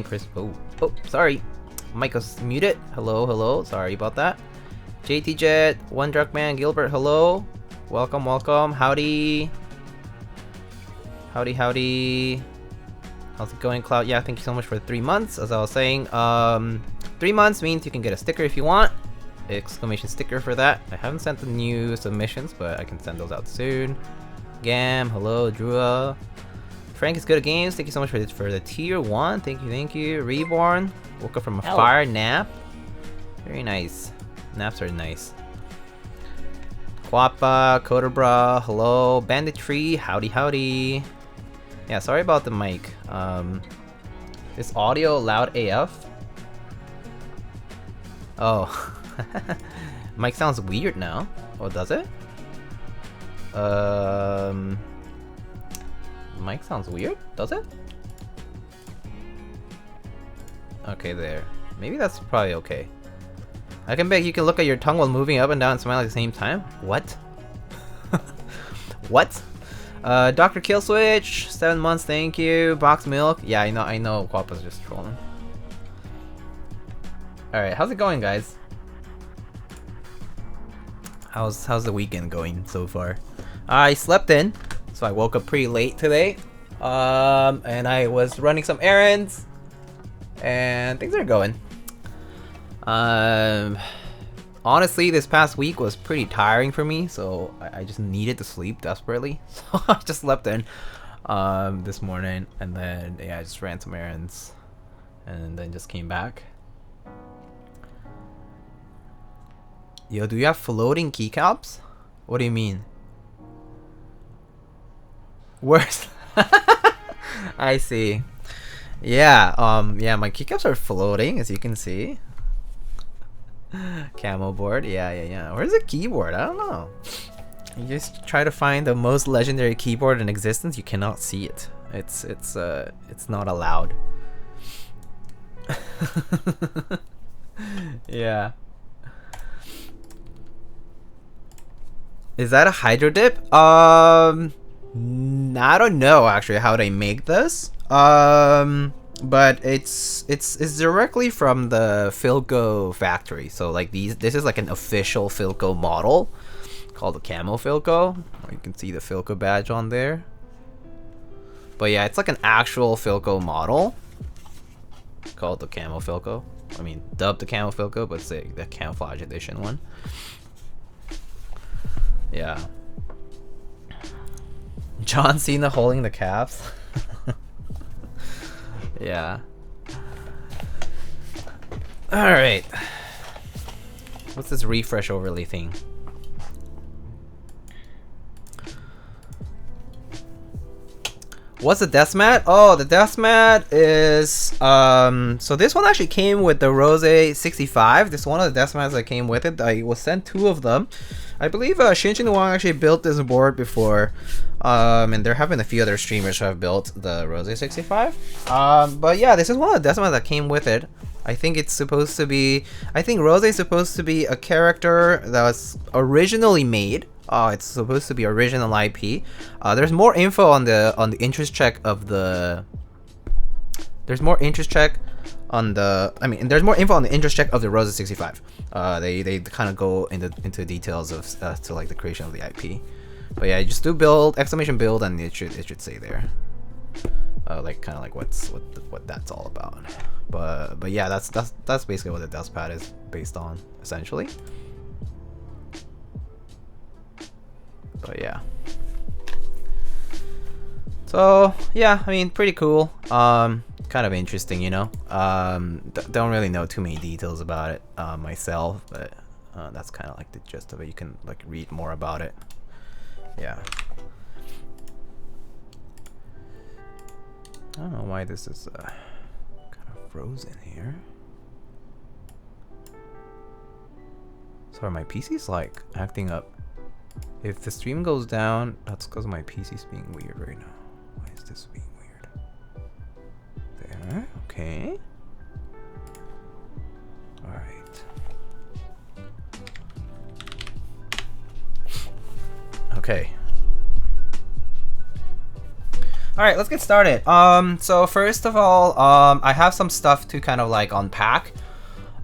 Chris. Oh, sorry. Mic was muted. Hello. Sorry about that. JT Jet, One Drug Man, Gilbert. Hello. Welcome. Howdy. How's it going, Cloud? Yeah, thank you so much for 3 months. As I was saying, 3 months means you can get a sticker if you want. Exclamation sticker for that. I haven't sent the new submissions, but I can send those out soon. Gam, hello, Drua. Frank is good at games. Thank you so much for the tier 1. Thank you. Reborn. Woke up from a fire nap. Very nice. Naps are nice. Quappa, Codabra, hello. Banditry, howdy. Yeah, sorry about the mic. Is audio loud AF? Oh. Mic sounds weird now. Oh, does it? Mic sounds weird? Does it? Okay, there. Maybe that's probably okay. I can bet you can look at your tongue while moving up and down and smile at the same time. What? What? Dr. Killswitch, 7 months, thank you. Box Milk. Yeah, I know Quappa's just trolling. Alright, how's it going, guys? How's the weekend going so far? I slept in, so I woke up pretty late today. And I was running some errands, and things are going. Honestly, this past week was pretty tiring for me, so I just needed to sleep desperately. So I just slept in this morning, and then yeah, I just ran some errands, and then just came back. Yo, do you have floating keycaps? What do you mean? Where's I see. Yeah, yeah, my keycaps are floating, as you can see. Camo board, yeah. Where's the keyboard? I don't know. You just try to find the most legendary keyboard in existence, you cannot see it. It's not allowed. Yeah. Is that a hydro dip? I don't know actually how they make this. But it's directly from the Philco factory. So like this is like an official Philco model called the Camo Philco. You can see the Philco badge on there. But yeah, it's like an actual Philco model called the Camo Philco. I mean, dubbed the Camo Philco, but it's the camouflage edition one. Yeah. John Cena holding the caps. Yeah. Alright. What's this refresh overlay thing? What's the desk mat? Oh, the desk mat is so this one actually came with the Roze 65. This one of the desk mats that came with it. I was sent 2 of them. I believe Shinchin Wang actually built this board before. And there have been a few other streamers who have built the Roze 65. But yeah, this is one of the desk mats that came with it. I think it's supposed to be, I think Roze is supposed to be a character that was originally made. It's supposed to be original IP. There's more info on the interest check of the. There's more interest check on the. I mean, there's more info on the interest check of the Roze 65. They kind of go into details of to like the creation of the IP. But yeah, just do build exclamation build, and it should say there. Like kind of like what that's all about. But yeah, that's basically what the dust pad is based on essentially. But yeah. So yeah, I mean, pretty cool. Kind of interesting, you know. Don't really know too many details about it myself, but that's kind of like the gist of it. You can like read more about it. Yeah. I don't know why this is kind of frozen here. Sorry, my PC's like acting up. If the stream goes down, that's because my PC's being weird right now. Why is this being weird? There, okay. Alright. Okay. Alright, let's get started. So first of all, I have some stuff to kind of like unpack,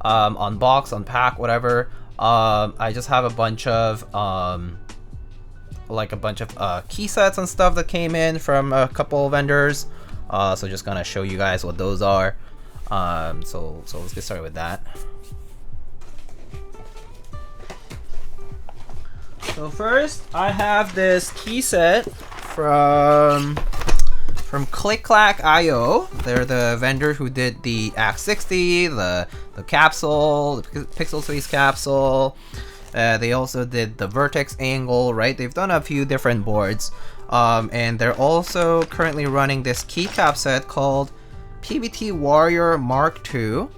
unbox, unpack, whatever. I just have a bunch of key sets and stuff that came in from a couple vendors. So just gonna show you guys what those are. So let's get started with that. So first, I have this key set from ClickClack.io. They're the vendor who did the Act 60, the capsule, the Pixel Space capsule. They also did the Vertex angle, right? They've done a few different boards. And they're also currently running this keycap set called PBT Warrior Mk II.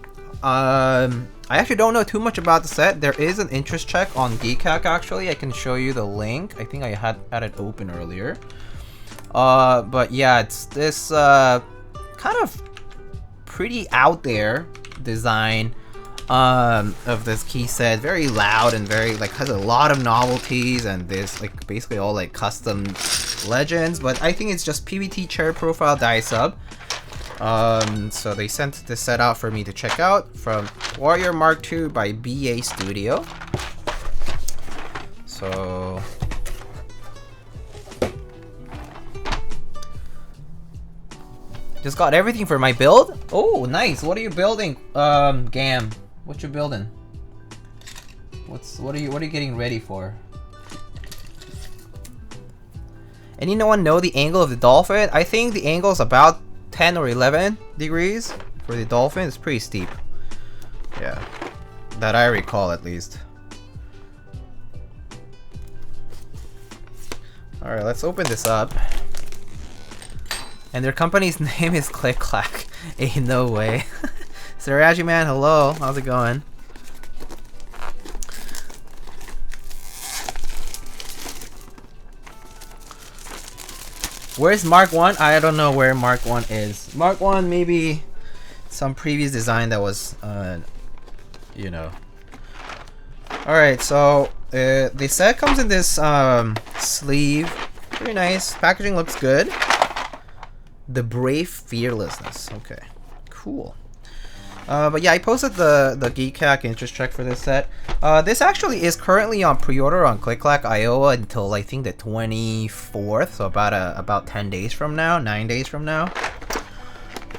I actually don't know too much about the set. There is an interest check on Keycap actually. I can show you the link. I think I had it open earlier. But yeah, it's this kind of pretty out there design of this key set. Very loud and very like has a lot of novelties and this like basically all like custom legends. But I think it's just PBT chair profile die sub. So they sent this set out for me to check out from Warrior Mk II by BA Studio. So just got everything for my build. Oh, nice. What are you building? Gam. What you building? What are you getting ready for? Anyone know the angle of the dolphin? I think the angle is about 10 or 11 degrees for the dolphin. It's pretty steep. Yeah. That I recall at least. Alright, let's open this up. And their company's name is ClickClack. Ain't no way. Saraji man, hello. How's it going? Where's Mark 1? I don't know where Mark 1 is. Mark 1 maybe some previous design that was, you know. Alright, so the set comes in this sleeve. Very nice. Packaging looks good. The Brave Fearlessness. Okay, cool. But yeah, I posted the Keycap interest check for this set. This actually is currently on pre-order on ClickClack.io until I think the 24th, so about 10 days from now, 9 days from now.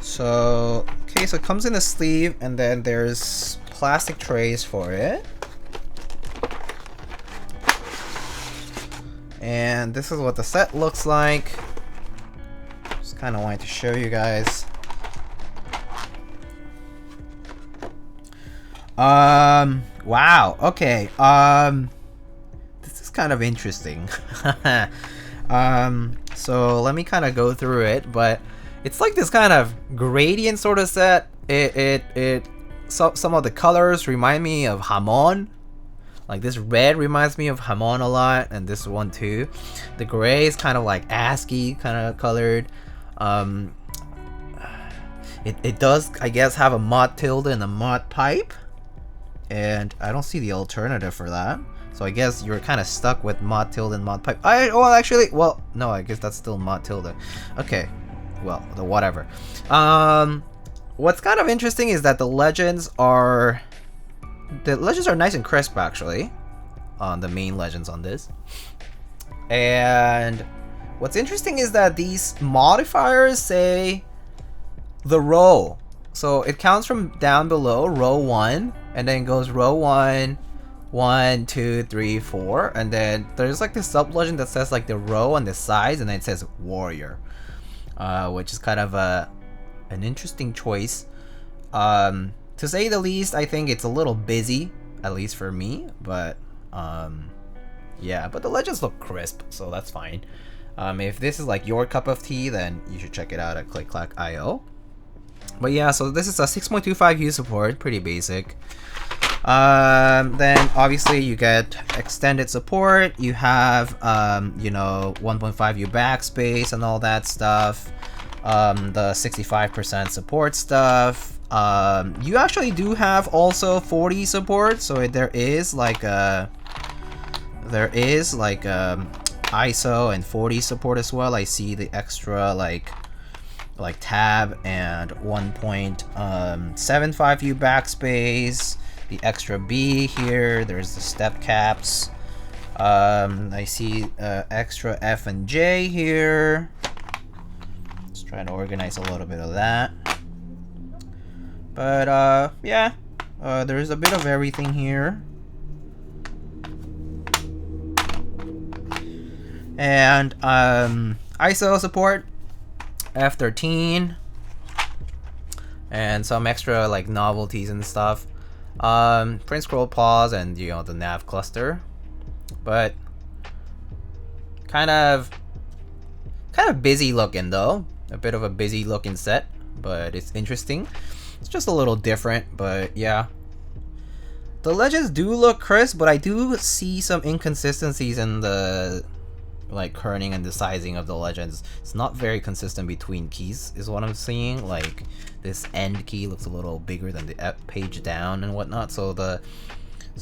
So okay, so it comes in a sleeve, and then there's plastic trays for it. And this is what the set looks like. Just kind of wanted to show you guys. Wow, okay, this is kind of interesting. So let me kind of go through it, but it's like this kind of gradient sort of set. Some of the colors remind me of Hamon. Like this red reminds me of Hamon a lot, and this one too. The gray is kind of like ASCII kind of colored. It does, I guess, have a mod tilde and a mod pipe. And I don't see the alternative for that, so I guess you're kind of stuck with mod tilde and mod pipe. Well, no, I guess that's still mod tilde. Okay, well, whatever. What's kind of interesting is that the legends are nice and crisp actually, on the main legends on this. And what's interesting is that these modifiers say the row. So it counts from down below, row 1, and then goes row 1, 1, 2, 3, 4, and then there's like this sub legend that says like the row on the sides, and then it says warrior, which is kind of an interesting choice. To say the least, I think it's a little busy, at least for me, but yeah, but the legends look crisp, so that's fine. If this is like your cup of tea, then you should check it out at ClickClack.io. But yeah, so this is a 6.25U support, pretty basic. Then obviously you get extended support. You have you know, 1.5U backspace and all that stuff. The 65% support stuff. You actually do have also 40 support, so there is like a ISO and 40 support as well. I see the extra like tab and 1.75U backspace, the extra B here. There's the step caps. I see extra F and J here. Let's try to organize a little bit of that. But yeah, there's a bit of everything here. And ISO support, F13, and some extra like novelties and stuff. Print scroll pause and you know the nav cluster, but kind of busy looking though. A bit of a busy looking set, but it's interesting. It's just a little different, but yeah. The legends do look crisp, but I do see some inconsistencies in the like kerning and the sizing of the legends. It's not very consistent between keys is what I'm seeing. Like this end key looks a little bigger than the page down and whatnot. So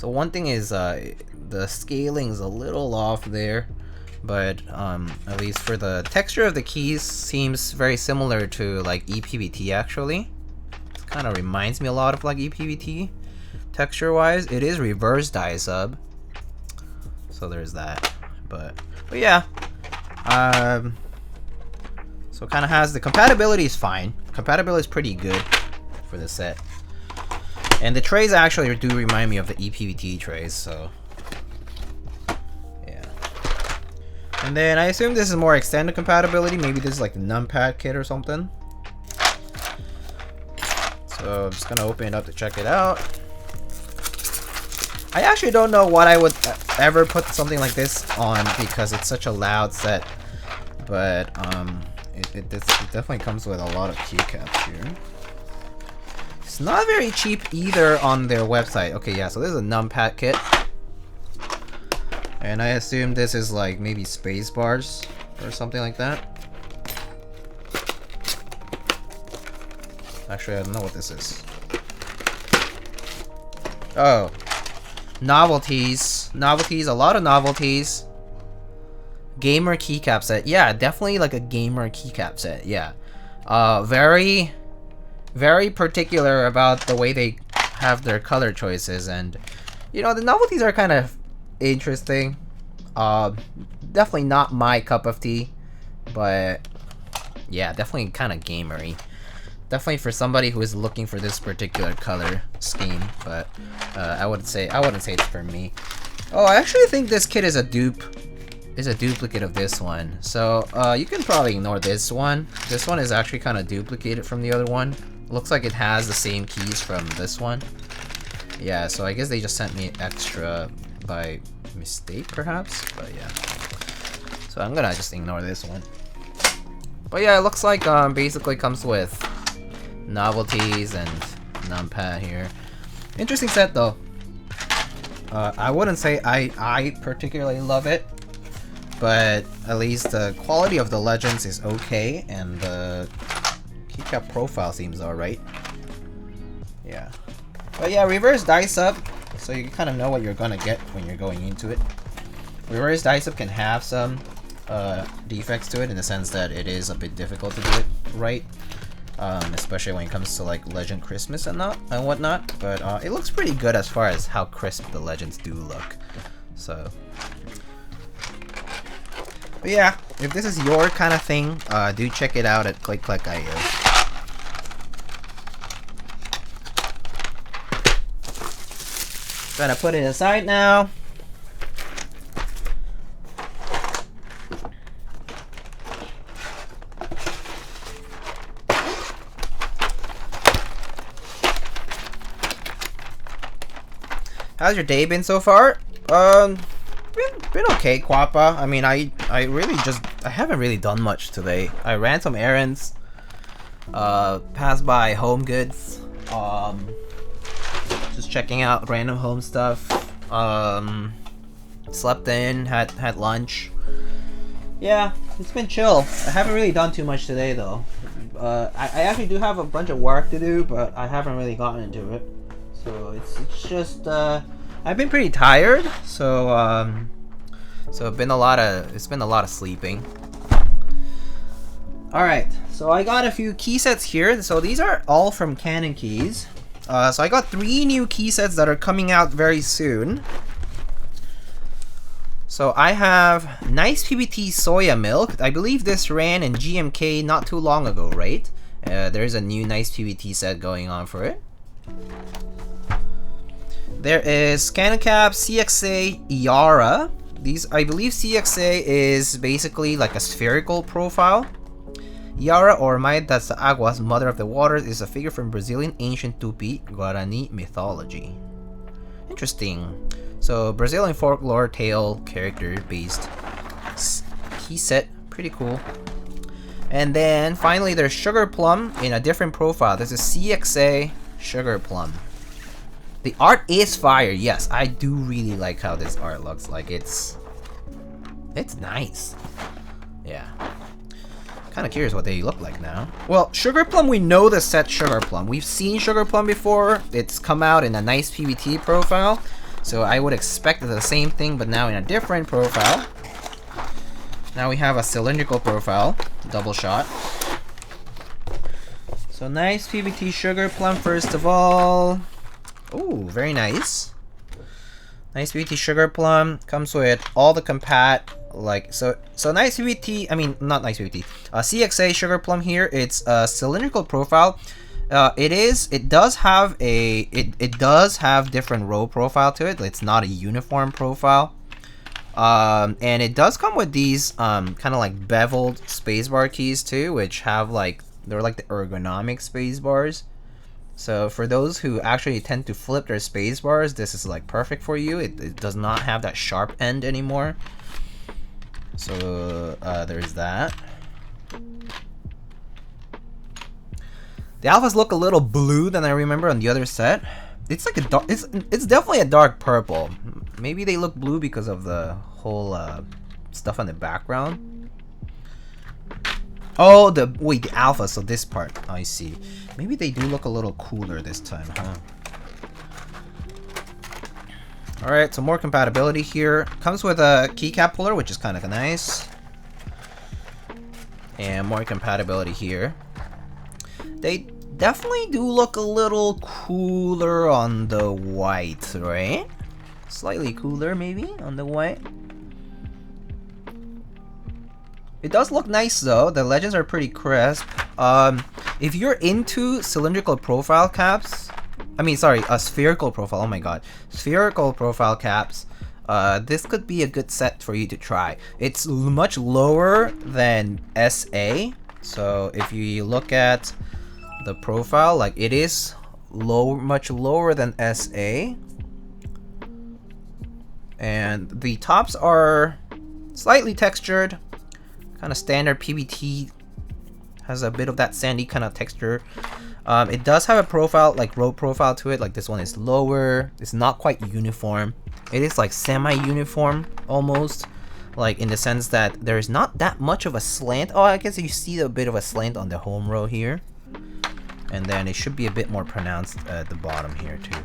one thing is the scaling is a little off there, but at least for the texture of the keys seems very similar to like ePBT actually. It kind of reminds me a lot of like ePBT texture wise. It is reverse die sub, so there's that. But yeah, so it kind of has the compatibility is fine. Compatibility is pretty good for the set, and the trays actually do remind me of the ePBT trays. So yeah, and then I assume this is more extended compatibility. Maybe this is like the numpad kit or something. So I'm just gonna open it up to check it out. I actually don't know what I would ever put something like this on because it's such a loud set, but it definitely comes with a lot of keycaps here. It's not very cheap either on their website. Okay, yeah, so this is a numpad kit, and I assume this is like maybe space bars or something like that. Actually, I don't know what this is. Oh. Novelties, a lot of novelties. Gamer keycap set, yeah, definitely like a gamer keycap set, yeah. Very particular about the way they have their color choices, and you know the novelties are kind of interesting. Definitely not my cup of tea, but yeah, definitely kind of gamery. Definitely for somebody who is looking for this particular color scheme, but I wouldn't say it's for me. Oh, I actually think this kit is a duplicate of this one. So you can probably ignore this one. This one is actually kind of duplicated from the other one. Looks like it has the same keys from this one. Yeah, so I guess they just sent me extra by mistake, perhaps. But yeah, so I'm gonna just ignore this one. But yeah, it looks like basically comes with novelties and numpad here. Interesting set though. I wouldn't say I particularly love it, but at least the quality of the legends is okay, and the keycap profile seems alright. Yeah. But yeah, reverse dice up, so you kind of know what you're gonna get when you're going into it. Reverse dice up can have some defects to it in the sense that it is a bit difficult to do it right. Especially when it comes to like Legend Christmas and whatnot, but it looks pretty good as far as how crisp the legends do look. So, but yeah, if this is your kind of thing, do check it out at click.io. Gonna put it aside now. How's your day been so far? Been okay, Quappa. I mean, I haven't really done much today. I ran some errands, passed by Home Goods, just checking out random home stuff, slept in, had lunch. Yeah, it's been chill. I haven't really done too much today though. I actually do have a bunch of work to do, but I haven't really gotten into it. So it's just I've been pretty tired, so So it's been a lot of sleeping. Alright, so I got a few key sets here. So these are all from CannonKeys. So I got 3 new key sets that are coming out very soon. So I have NicePBT Soyamilk. I believe this ran in GMK not too long ago, right? There's a new NicePBT set going on for it. There is CannonKeys CXA Iara. These, I believe CXA is basically like a spherical profile. Iara, or Mãe das Águas, Mother of the Waters, is a figure from Brazilian ancient Tupi-Guarani mythology. Interesting. So Brazilian folklore tale character based key set, pretty cool. And then finally there's Sugarplum in a different profile. This is CXA Sugarplum. The art is fire. Yes, I do really like how this art looks. Like it's nice. Yeah. Kind of curious what they look like now. Well, Sugarplum, we know the set Sugarplum. We've seen Sugarplum before. It's come out in a NicePBT profile. So I would expect the same thing, but now in a different profile. Now we have a cylindrical profile, double shot. So NicePBT Sugarplum first of all. Ooh, very nice. NicePBT Sugarplum comes with all the compat, like so NicePBT, I mean not NicePBT, CXA Sugarplum here. It's a cylindrical profile. It does have different row profile to it. It's not a uniform profile. And it does come with these kind of like beveled spacebar keys too, which have like, they're like the ergonomic space bars. So for those who actually tend to flip their space bars, this is like perfect for you. It does not have that sharp end anymore. So there's that. The alphas look a little blue than I remember on the other set. It's like a dark, it's definitely a dark purple. Maybe they look blue because of the whole stuff on the background. Oh, the alpha, so this part, I see. Maybe they do look a little cooler this time, huh? Alright, so more compatibility here. Comes with a keycap puller, which is kind of nice. And more compatibility here. They definitely do look a little cooler on the white, right? Slightly cooler, maybe, on the white. It does look nice though. The legends are pretty crisp. If you're into cylindrical profile caps, I mean, sorry, a spherical profile. Oh my god, spherical profile caps. This could be a good set for you to try. It's much lower than SA. So if you look at the profile, like it is much lower than SA. And the tops are slightly textured. Kind of standard PBT has a bit of that sandy kind of texture. It does have a profile, like row profile to it. Like this one is lower. It's not quite uniform. It is like semi-uniform almost, like in the sense that there's not that much of a slant. Oh, I guess you see a bit of a slant on the home row here, and then it should be a bit more pronounced at the bottom here too.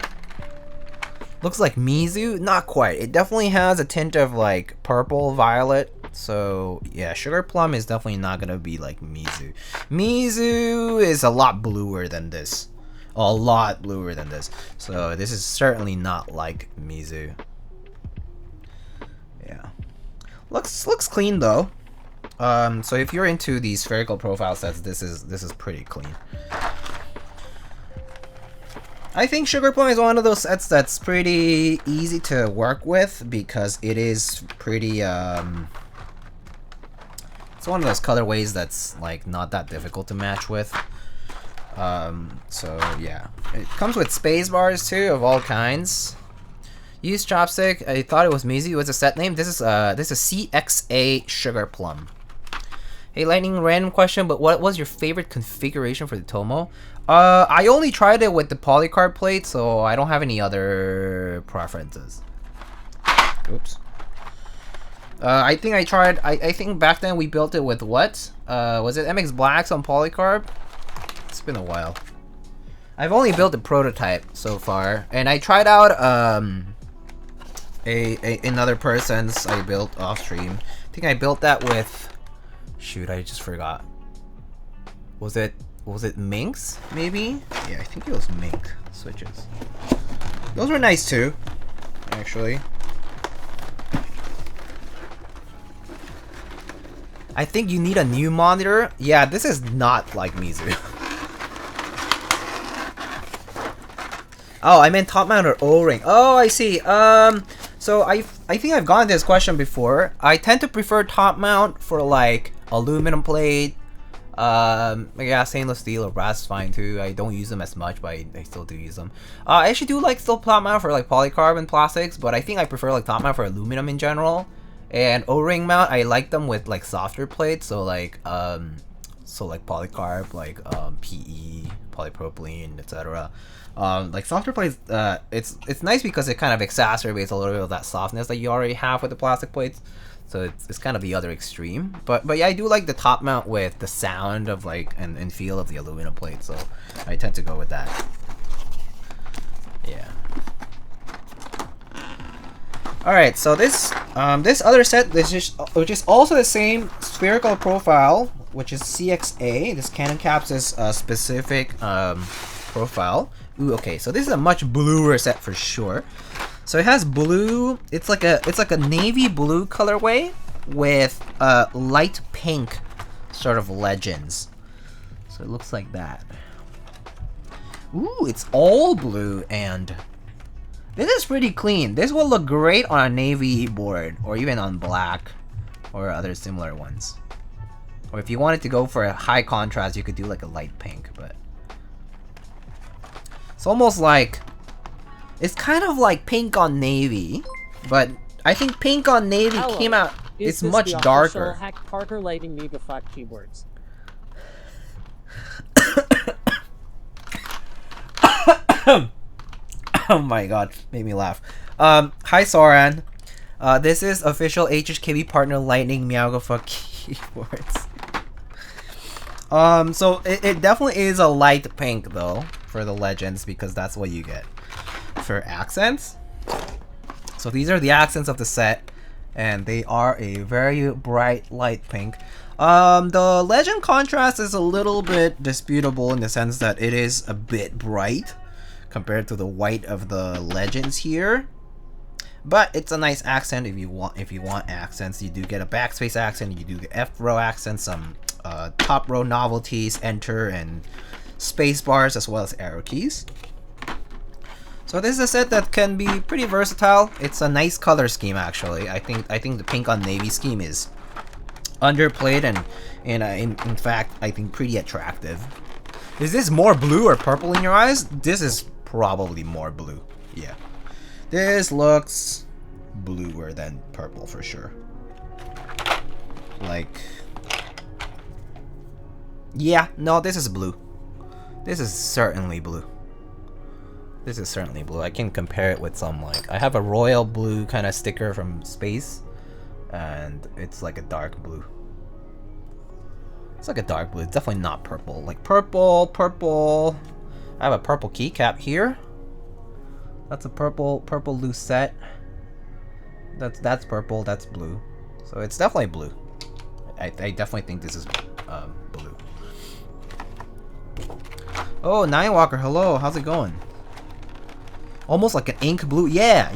Looks like Mizu, not quite. It definitely has a tint of like purple, violet. So yeah, Sugarplum is definitely not gonna be like Mizu. Mizu is a lot bluer than this. A lot bluer than this. So this is certainly not like Mizu. Yeah. Looks clean though. So if you're into these spherical profile sets, this is pretty clean. I think Sugarplum is one of those sets that's pretty easy to work with because it is pretty it's one of those colorways that's like not that difficult to match with. So yeah, it comes with space bars too of all kinds. Use chopstick. I thought it was Mizu. What's the set name? This is CXA Sugarplum. Hey, lightning random question, but what was your favorite configuration for the Tomo? I only tried it with the polycarb plate, so I don't have any other preferences. Oops. I think I tried. I think back then we built it with what? Was it MX Blacks on polycarb? It's been a while. I've only built a prototype so far, and I tried out another person's I built off stream. I think I built that with, shoot, I just forgot. Was it Mink's maybe? Yeah, I think it was Mink switches. Those were nice too, actually. I think you need a new monitor. Yeah, this is not like Mizu. Oh, I meant top mount or O-ring. Oh, I see. So I think I've gotten this question before. I tend to prefer top mount for like aluminum plate. Yeah, stainless steel or brass is fine too. I don't use them as much, but I still do use them. I actually do like still top mount for like polycarbon plastics, but I think I prefer like top mount for aluminum in general. And O-ring mount, I like them with like softer plates, so like polycarb, like PE, polypropylene, etc. Like softer plates, it's nice because it kind of exacerbates a little bit of that softness that you already have with the plastic plates. So it's kind of the other extreme. But yeah, I do like the top mount with the sound of like and feel of the aluminum plate. So I tend to go with that. Yeah. All right, so this other set, which is also the same spherical profile, which is CXA. This CannonKeys is a specific profile. Ooh, okay, so this is a much bluer set for sure. So it has blue. It's like a navy blue colorway with light pink sort of legends. So it looks like that. Ooh, it's all blue and. This is pretty clean. This will look great on a navy board, or even on black, or other similar ones. Or if you wanted to go for a high contrast, you could do like a light pink, but... It's almost like... It's kind of like pink on navy, but I think pink on navy came out... It's much darker. Hack Parker lighting Megafact keyboards. Oh my god, made me laugh. Hi Soran. This is official HHKB partner Lightning Meowgafuck keyboards. So it definitely is a light pink though for the legends, because that's what you get for accents. So these are the accents of the set, and they are a very bright light pink. The legend contrast is a little bit disputable in the sense that it is a bit bright compared to the white of the legends here, but it's a nice accent if you want accents. You do get a backspace accent, you do get F row accents, some top row novelties, enter and space bars, as well as arrow keys. So this is a set that can be pretty versatile. It's a nice color scheme actually. I think the pink on navy scheme is underplayed and in fact I think pretty attractive. Is this more blue or purple in your eyes? This is probably more blue. Yeah. This looks bluer than purple for sure. Like... Yeah, no, this is blue. This is certainly blue. This is certainly blue. I can compare it with some, like... I have a royal blue kind of sticker from Space, and it's like a dark blue. It's like a dark blue. It's definitely not purple. Like purple. I have a purple keycap here. That's a purple loose set. That's purple. That's blue. So it's definitely blue. I definitely think this is blue. Oh, Ninewalker, hello. How's it going? Almost like an ink blue. Yeah.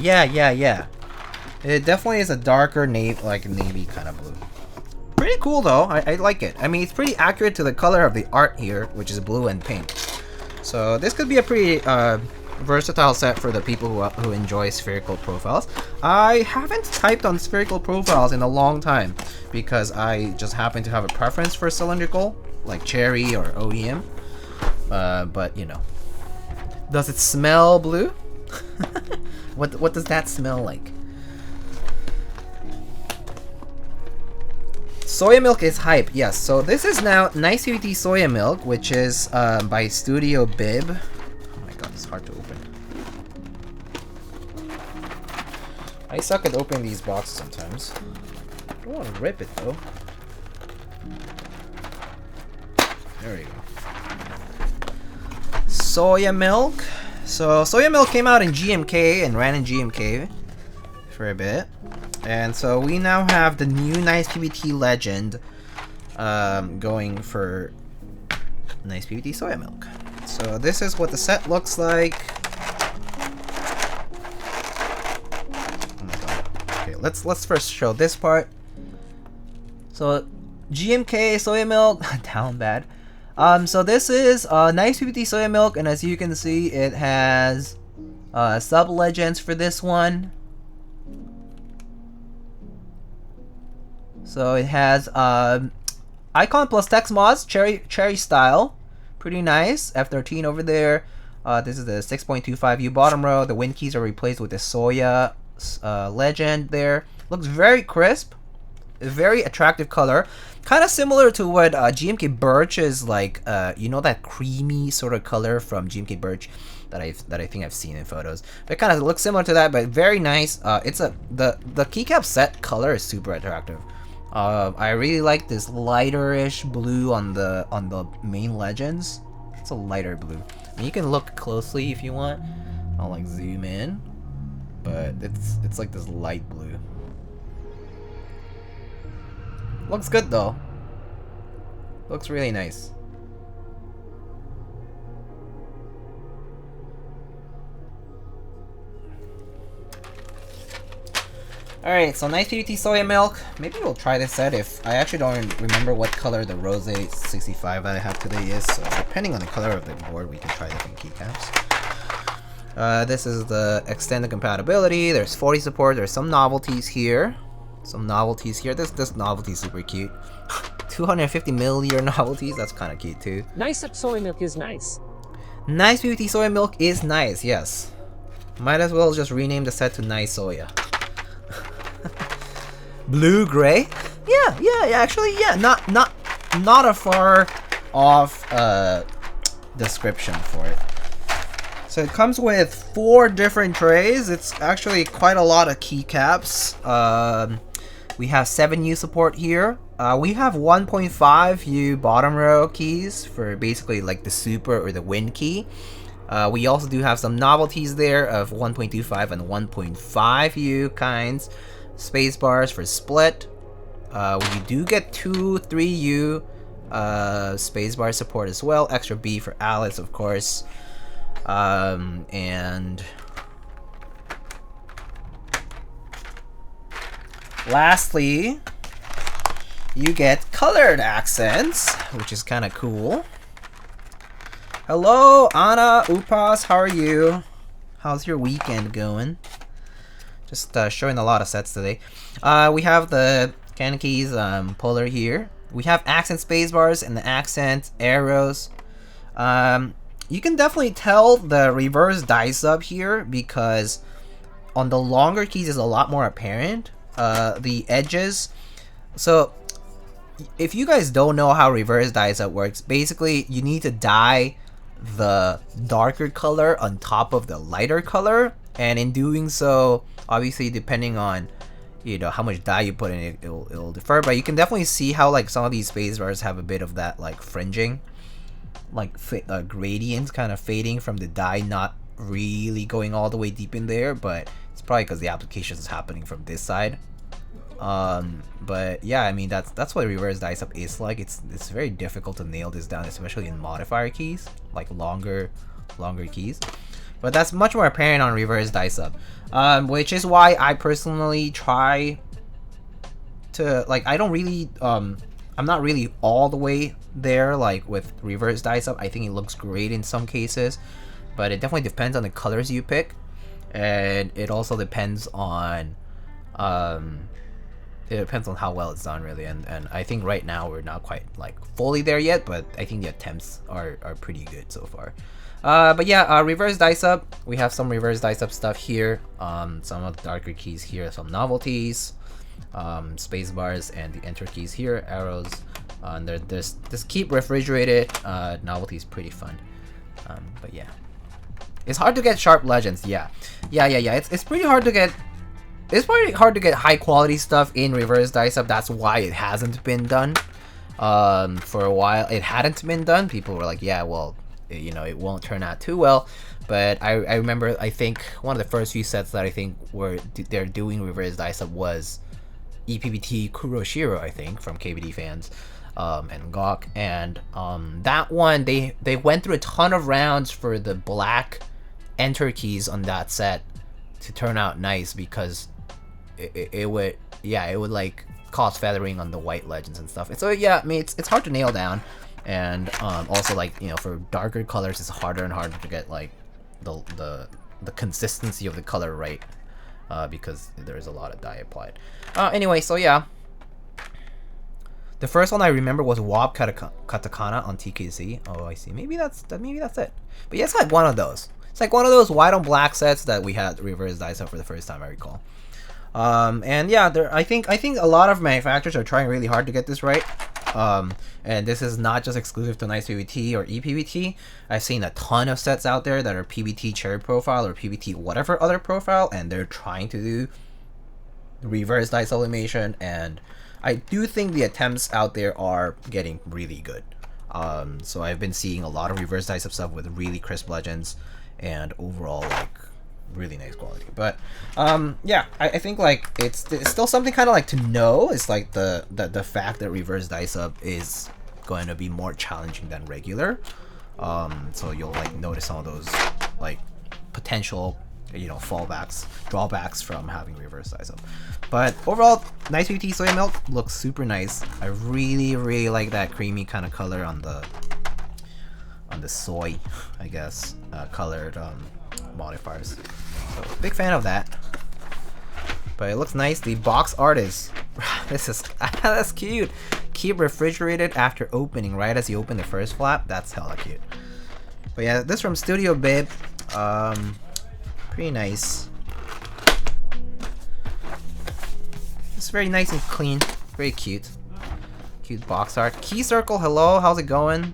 It definitely is a darker navy kind of blue. Pretty cool though. I like it. I mean, it's pretty accurate to the color of the art here, which is blue and pink. So this could be a pretty versatile set for the people who enjoy spherical profiles. I haven't typed on spherical profiles in a long time because I just happen to have a preference for cylindrical, like Cherry or OEM. But you know, does it smell blue? What does that smell like? Soyamilk is hype, yes. So this is now NicePBT Soyamilk, which is by Studio Bib. Oh my god, it's hard to open. I suck at opening these boxes sometimes. I don't want to rip it though. There we go. Soyamilk. So Soyamilk came out in GMK and ran in GMK for a bit. And so we now have the new NicePBT Legend going for NicePBT Soyamilk. So this is what the set looks like. Oh my god. Okay, let's first show this part. So GMK Soyamilk down bad. So this is NicePBT Soyamilk, and as you can see, it has sub legends for this one. So it has icon plus text mods, cherry style, pretty nice. F13 over there. This is the 6.25U bottom row. The wind keys are replaced with the Soya legend there. Looks very crisp, a very attractive color, kind of similar to what GMK Birch is like. You know, that creamy sort of color from GMK Birch that I think I've seen in photos. It kind of looks similar to that, but very nice. It's the Keycap set color is super attractive. I really like this lighter-ish blue on the main legends. It's a lighter blue. And you can look closely if you want. I'll like zoom in, but it's like this light blue. Looks good though. Looks really nice. Alright, so NicePBT Soyamilk. Maybe we'll try this set. If I actually don't remember what color the Roze 65 that I have today is, so depending on the color of the board, we can try different keycaps. This is the extended compatibility. There's 40 support. There's some novelties here. This novelty is super cute. 250 milliliter novelties. That's kind of cute too. NicePBT Soyamilk is nice. NicePBT Soyamilk is nice. Yes. Might as well just rename the set to Nice Soya. Blue gray. Yeah. Actually, yeah. Not a far off description for it. So it comes with 4 different trays. It's actually quite a lot of keycaps. We have 7U support here. We have 1.5U bottom row keys for basically like the super or the wind key. We also do have some novelties there of 1.25 and 1.5U kinds. Space bars for split. We do get 2 3U spacebar support as well. Extra B for Alice, of course. And lastly, you get colored accents, which is kind of cool. Hello, Anna, Upas, how are you? How's your weekend going? Just showing a lot of sets today. We have the CannonKeys puller here. We have accent spacebars and the accent arrows. You can definitely tell the reverse dice up here because on the longer keys is a lot more apparent. The edges. So if you guys don't know how reverse dice up works, basically you need to dye the darker color on top of the lighter color, and in doing so, obviously depending on how much dye you put in it, it'll differ. But you can definitely see how like some of these space bars have a bit of that like fringing, like gradients kind of fading from the dye, not really going all the way deep in there, but it's probably because the application is happening from this side. But yeah, I mean that's what reverse dice up is like. It's very difficult to nail this down, especially in modifier keys, like longer keys. But that's much more apparent on reverse dice up, which is why I personally try to like, I don't really I'm not really all the way there like with reverse dice up. I think it looks great in some cases, but it definitely depends on the colors you pick, and it also depends on how well it's done really, and I think right now we're not quite like fully there yet, but I think the attempts are pretty good so far. But yeah, reverse dice up, we have some reverse dice up stuff here, some of the darker keys here, some novelties, space bars, and the enter keys here, arrows, and there's this keep refrigerated novelty is pretty fun. But yeah, it's hard to get sharp legends. Yeah, it's pretty hard to get. It's pretty hard to get high quality stuff in reverse dice up. That's why it hasn't been done. For a while it hadn't been done. People were like, yeah, well, you know, it won't turn out too well. But I remember, I think one of the first few sets that I think they're doing reverse dice up was EPBT Kuroshiro, I think, from KBD fans, and Gawk, and that one they went through a ton of rounds for the black enter keys on that set to turn out nice, because it would like cause feathering on the white legends and stuff. And so yeah, I mean it's hard to nail down, and also, like, you know, for darker colors it's harder and harder to get like the consistency of the color right, because there's a lot of dye applied. Anyway, so yeah, the first one I remember was Wob Katakana on TKC. Oh, I see. Maybe that's it. But yeah, it's like one of those. It's like one of those white on black sets that we had reverse dice up for the first time, I recall. And yeah, I think a lot of manufacturers are trying really hard to get this right. And this is not just exclusive to NicePBT or EPBT. I've seen a ton of sets out there that are PBT cherry profile or PBT whatever other profile, and they're trying to do reverse dice sublimation, and I do think the attempts out there are getting really good. So I've been seeing a lot of reverse dice stuff with really crisp legends and overall like really nice quality. But yeah, I think like it's still something kind of like to know. It's like the fact that reverse dice up is going to be more challenging than regular. So you'll like notice some of those like potential, you know, drawbacks from having reverse dice up. But overall, NicePBT Soyamilk looks super nice. I really like that creamy kind of color on the soy, I guess, colored modifiers. So big fan of that. But it looks nice. The box art is that's cute. Keep refrigerated after opening, right as you open the first flap. That's hella cute. But yeah, this from Studio Bib. Pretty nice. It's very nice and clean. Very cute. Cute box art. Key circle, hello, how's it going?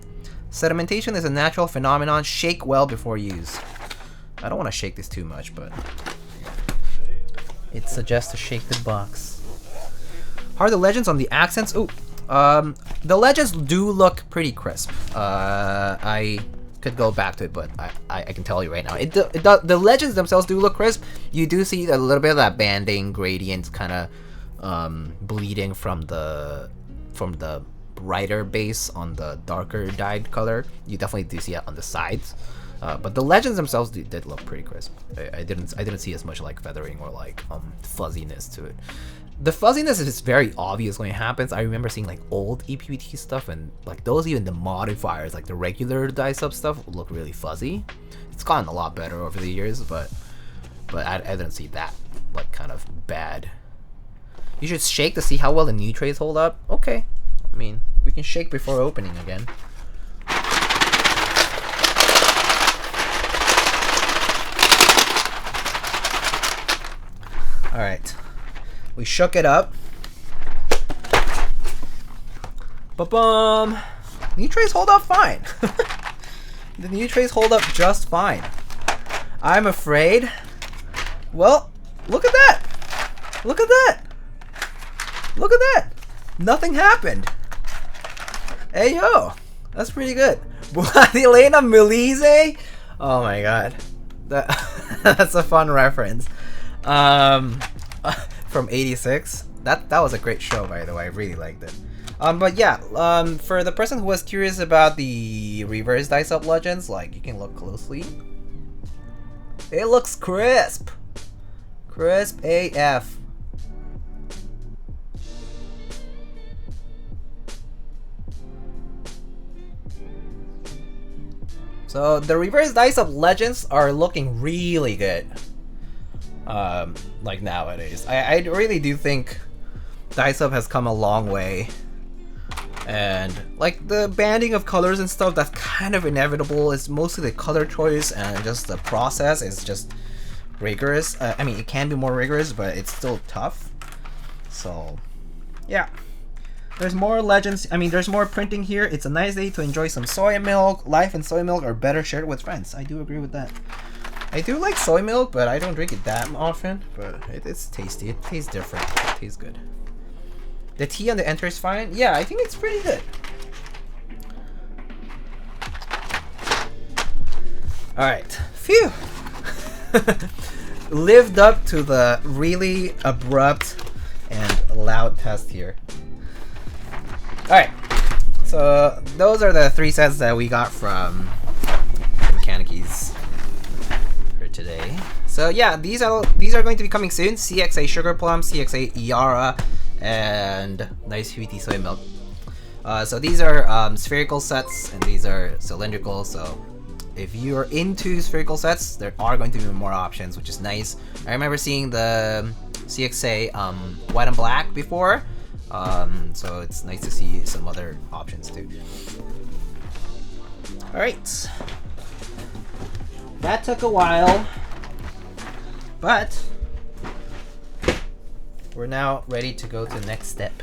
Sedimentation is a natural phenomenon. Shake well before use. I don't want to shake this too much, but it suggests to shake the box. How are the legends on the accents? Ooh, the legends do look pretty crisp. I could go back to it, but I can tell you right now, the legends themselves do look crisp. You do see a little bit of that banding gradient kind of bleeding from the brighter base on the darker dyed color. You definitely do see it on the sides, but the legends themselves did look pretty crisp. I didn't see as much like feathering or like fuzziness to it. The fuzziness is very obvious when it happens. I remember seeing like old EPBT stuff, and like those, even the modifiers, like the regular dice up stuff, look really fuzzy. It's gotten a lot better over the years, but I didn't see that like kind of bad. You should shake to see how well the new trays hold up. Okay, I mean, we can shake before opening again. All right. We shook it up. Ba-bum! New trays hold up fine. The new trays hold up just fine. I'm afraid. Well, look at that! Look at that! Look at that! Nothing happened. Hey yo! That's pretty good. Elena Milize? Oh my god. That's a fun reference. From '86. That was a great show, by the way. I really liked it. But yeah, for the person who was curious about the reverse dice up legends, like, you can look closely. It looks crisp. Crisp AF. So the reverse dice up legends are looking really good. Like nowadays, I really do think dice up has come a long way, and like the banding of colors and stuff, that's kind of inevitable. It's mostly the color choice, and just the process is just rigorous. I mean, it can be more rigorous, but it's still tough. So yeah, there's more legends. I mean, there's more printing here. It's a nice day to enjoy some soy milk. Life and soy milk are better shared with friends. I do agree with that. I do like soy milk, but I don't drink it that often. But it's tasty. It tastes different. It tastes good. The tea on the enter is fine. Yeah, I think it's pretty good. Alright, phew! Lived up to the really abrupt and loud test here. Alright, so those are the 3 sets that we got from CannonKeys for today. So yeah, these are going to be coming soon. CXA Sugarplum, CXA Iara, and NicePBT Soyamilk. So these are spherical sets, and these are cylindrical. So if you're into spherical sets, there are going to be more options, which is nice. I remember seeing the CXA white and black before, so it's nice to see some other options too. Alright, that took a while, but we're now ready to go to the next step.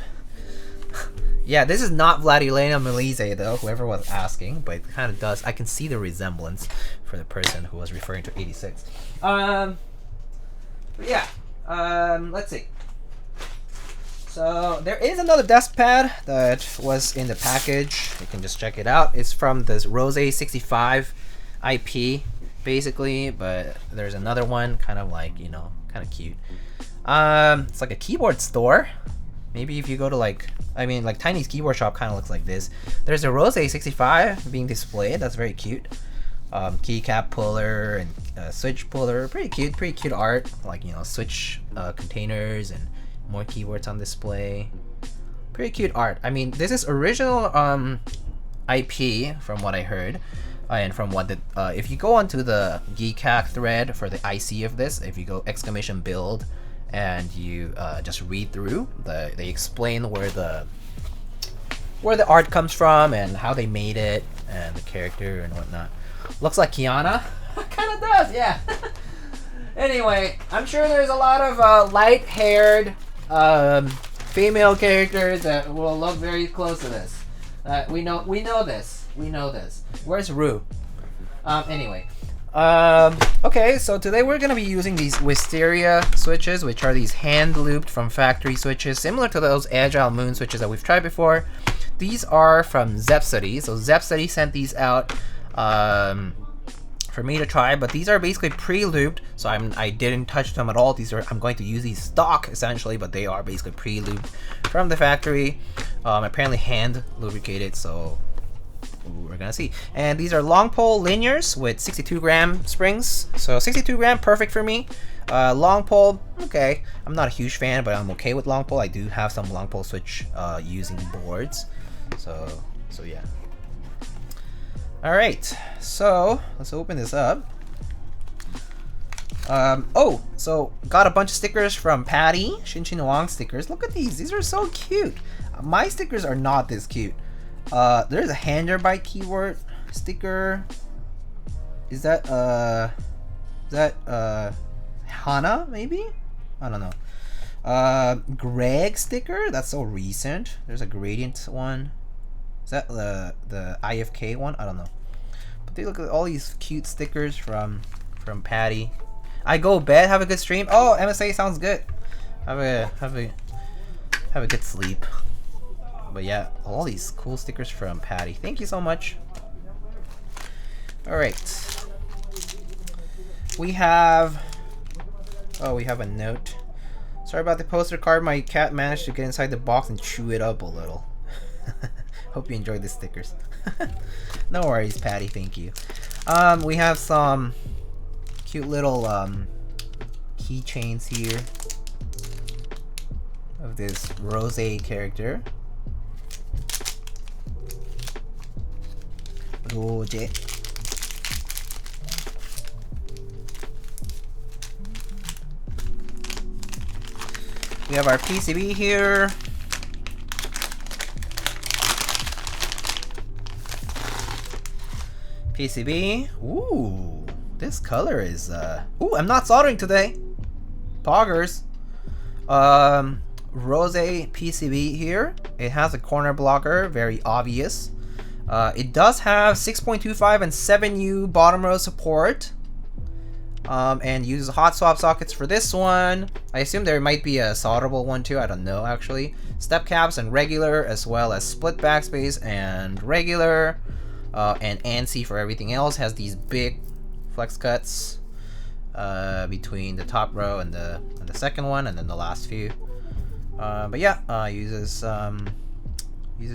Yeah, this is not Vladilena Melise though, whoever was asking, but it kind of does. I can see the resemblance for the person who was referring to 86. But yeah, let's see. So there is another desk pad that was in the package. You can just check it out. It's from this Roze 65 IP, basically, but there's another one, kind of like, you know, kind of cute. It's like a keyboard store. Maybe if you go to like Tiny's keyboard shop, kind of looks like this. There's a Roze 65 being displayed. That's very cute. Keycap puller and switch puller. Pretty cute art. Like, you know, switch containers and more keyboards on display. Pretty cute art. I mean, this is original IP from what I heard. And from what the if you go onto the Keycap thread for the IC of this, if you go !build and you just read through, they explain where the art comes from and how they made it and the character and whatnot. Looks like Kiana. Kind of does, yeah. Anyway, I'm sure there's a lot of light-haired female characters that will look very close to this. We know this. Where's Rue? Anyway. Okay, so today we're going to be using these Wisteria switches, which are these hand-looped from factory switches, similar to those Agile Moon switches that we've tried before. These are from Zepstudy, so Zepstudy sent these out for me to try, but these are basically pre-lubed, so I didn't touch them at all. I'm going to use these stock, essentially, but they are basically pre-lubed from the factory. Apparently hand lubricated, so we're gonna see. And these are long pole linears with 62-gram springs, so 62-gram, perfect for me. Long pole, okay, I'm not a huge fan, but I'm okay with long pole. I do have some long pole switch using boards, so yeah. All right, so let's open this up. Oh, so got a bunch of stickers from Patty, Shinchin Wang stickers. Look at these are so cute. My stickers are not this cute. There's a hander by keyword sticker. Is that Hana maybe? I don't know. Greg sticker, that's so recent. There's a gradient one. Is that the IFK one? I don't know. But they look at all these cute stickers from Patty. I go bed, have a good stream. Oh, MSA sounds good. Have a good sleep. But yeah, all these cool stickers from Patty. Thank you so much. Alright. We have a note. Sorry about the poster card. My cat managed to get inside the box and chew it up a little. Hope you enjoyed the stickers. No worries, Patty. Thank you. We have some cute little keychains here of this Roze character. Roze. We have our PCB here. PCB. Ooh, this color is ooh, I'm not soldering today. Poggers. Roze PCB here. It has a corner blocker, very obvious. It does have 6.25 and 7U bottom row support. And uses hot swap sockets for this one. I assume there might be a solderable one too, I don't know actually. Step caps and regular, as well as split backspace and regular. And ANSI for everything else. Has these big flex cuts between the top row and the second one, and then the last few. But yeah, uses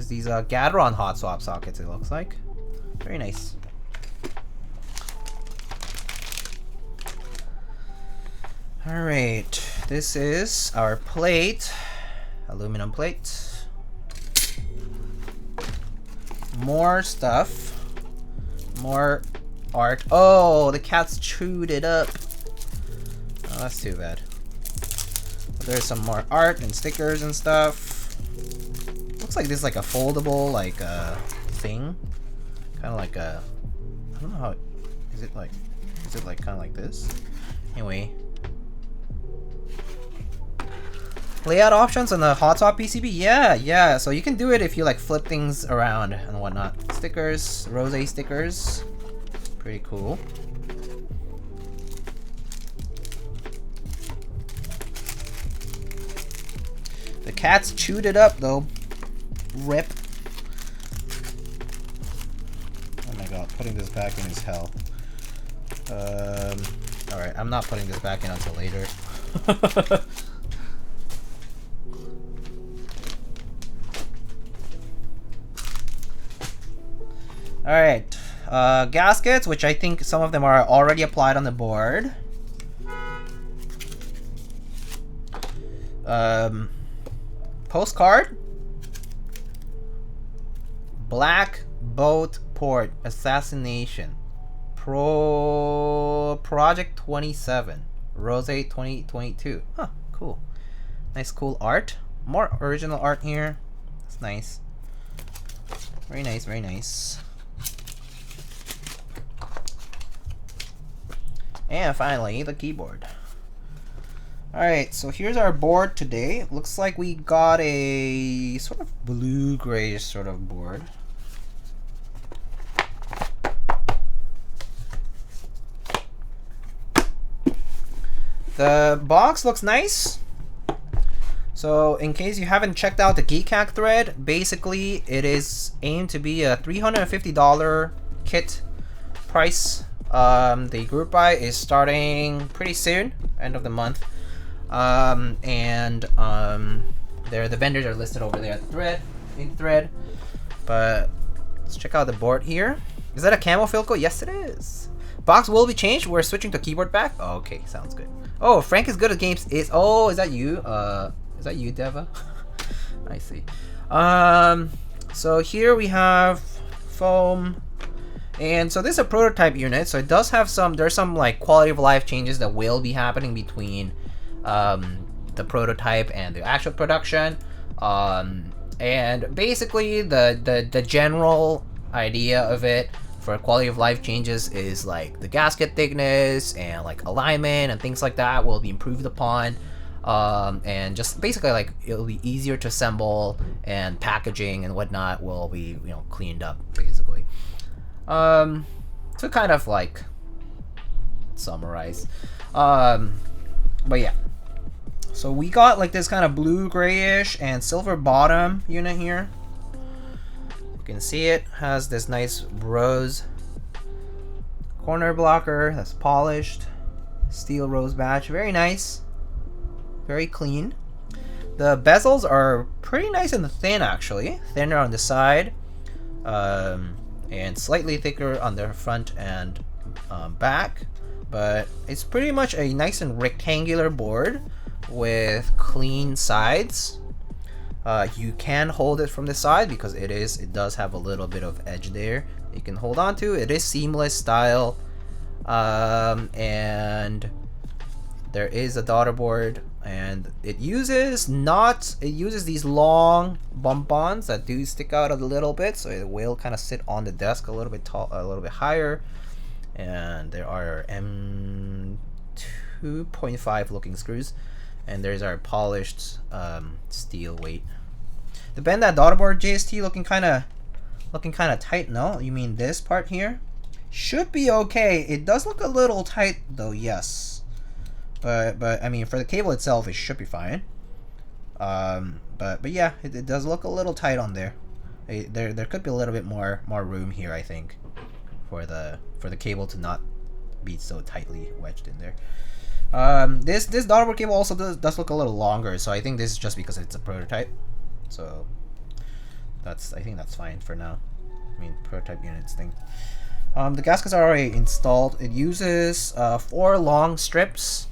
these Gateron hot swap sockets. It looks like very nice. All right, this is our plate, aluminum plate. More stuff, more art. Oh, the cat's chewed it up. Oh, that's too bad. But there's some more art and stickers and stuff. Looks like this is like a foldable thing, kind of like a, I don't know how, is it like kind of like this? Anyway. Layout options on the hot swap PCB, yeah. So you can do it if you like flip things around and whatnot. Stickers, Roze stickers, pretty cool. The cat's chewed it up though. Rip. Oh my god, putting this back in is hell. Alright, I'm not putting this back in until later. Alright, gaskets, which I think some of them are already applied on the board. Postcard. Black Boat Port Assassination. Project 27. Roze 2022. Huh, cool. Nice cool art. More original art here. That's nice. Very nice, very nice. And finally, the keyboard. Alright, so here's our board today. Looks like we got a sort of blue-grayish sort of board. The box looks nice. So in case you haven't checked out the Keycap thread, basically it is aimed to be a $350 kit price. The group buy is starting pretty soon, end of the month. The vendors are listed over there at the thread. But let's check out the board here. Is that a camo Philco? Yes, it is. Box will be changed. We're switching to keyboard back. Oh, okay, sounds good. Oh, Frank is good at games. Is that you? Is that you, Deva? I see. So here we have foam. And so this is a prototype unit, so it does have there's some like quality of life changes that will be happening between the prototype and the actual production. And basically the general idea of it for quality of life changes is like the gasket thickness and like alignment and things like that will be improved upon. And just basically like it'll be easier to assemble, and packaging and whatnot will be, you know, cleaned up basically. To kind of like summarize, but yeah, so we got like this kind of blue grayish and silver bottom unit here. You can see it has this nice Roze corner blocker that's polished, steel Roze badge, very nice, very clean. The bezels are pretty nice and thin, actually, thinner on the side, and slightly thicker on the front and back, but it's pretty much a nice and rectangular board with clean sides. You can hold it from the side because it does have a little bit of edge there you can hold on to. It is seamless style, and there is a daughter board, and it uses these long bump-ons that do stick out a little bit, so it will kind of sit on the desk a little bit higher. And there are M2.5 looking screws, and there's our polished steel weight. The bend that daughter board JST looking kind of tight. No, you mean this part here? Should be okay. It does look a little tight though, yes. But I mean, for the cable itself, it should be fine. But yeah, it does look a little tight on there. There could be a little bit more room here, I think, for the cable to not be so tightly wedged in there. This daughterboard cable also does look a little longer, so I think this is just because it's a prototype. So I think that's fine for now. I mean, prototype units thing. The gaskets are already installed. It uses 4 long strips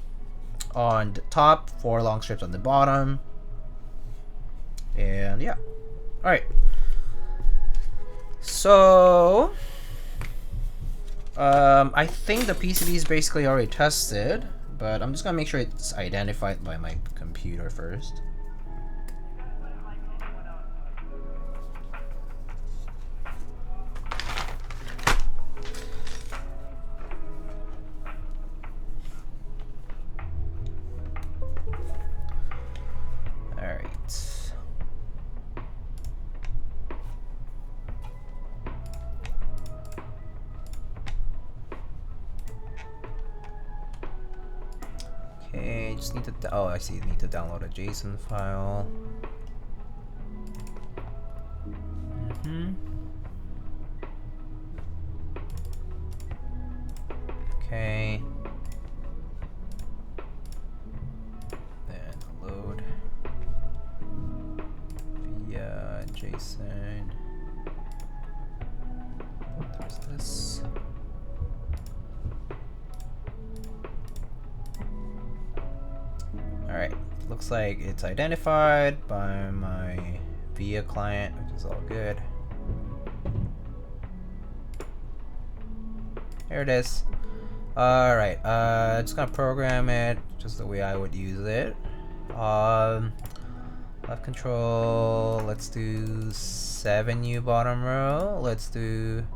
on the top, 4 long strips on the bottom, and yeah. All right. So I think the PCB is basically already tested, but I'm just gonna make sure it's identified by my computer first. Okay, just need to, oh, I see, need to download a JSON file. Okay. Then load via JSON. There's this. Alright, looks like it's identified by my VIA client, which is all good. Here it is. Alright, just gonna program it just the way I would use it. Left control, let's do 7U bottom row. Let's do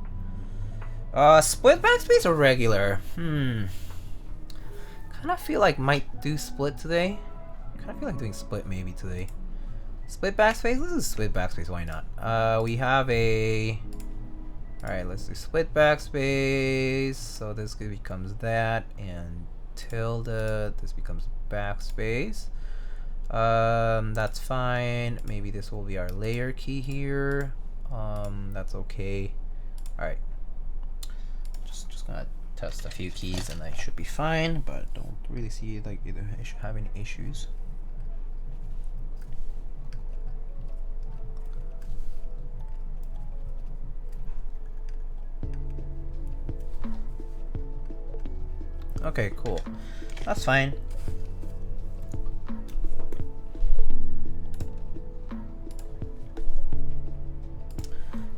split backspace or regular? Kinda feel like might do split today. Kinda feel like doing split maybe today. Split backspace? Let's do split backspace, why not? We have a... Alright, let's do split backspace. So this becomes that, and tilde, this becomes backspace. That's fine. Maybe this will be our layer key here. That's okay. Alright. Just gonna test a few keys and I should be fine, but don't really see like either I should have any issues. Okay, cool. That's fine.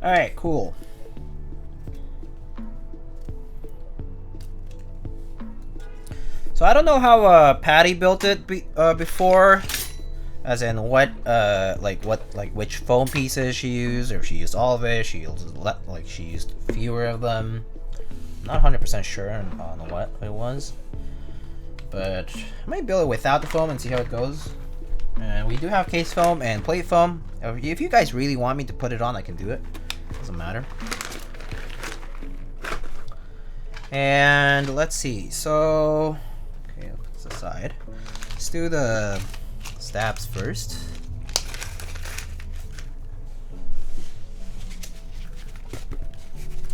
Alright, cool. So I don't know how Patty built it before, as in what which foam pieces she used, or if she used all of it, she used fewer of them. Not 100% sure on what it was, but I might build it without the foam and see how it goes. And we do have case foam and plate foam. If you guys really want me to put it on, I can do it. Doesn't matter. And let's see. So, okay, I'll put this aside. Let's do the stabs first.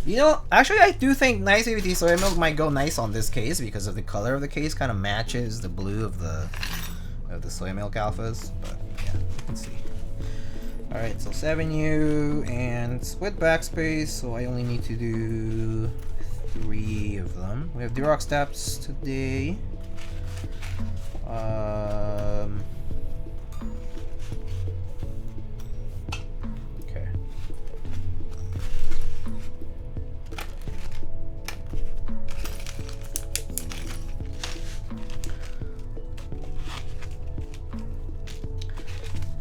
You know, actually I do think NicePBT Soyamilk might go nice on this case because of the color of the case kind of matches the blue of the Soyamilk alphas, but yeah, let's see. Alright, so 7U and split backspace, so I only need to do 3 of them. We have Durock steps today. Okay.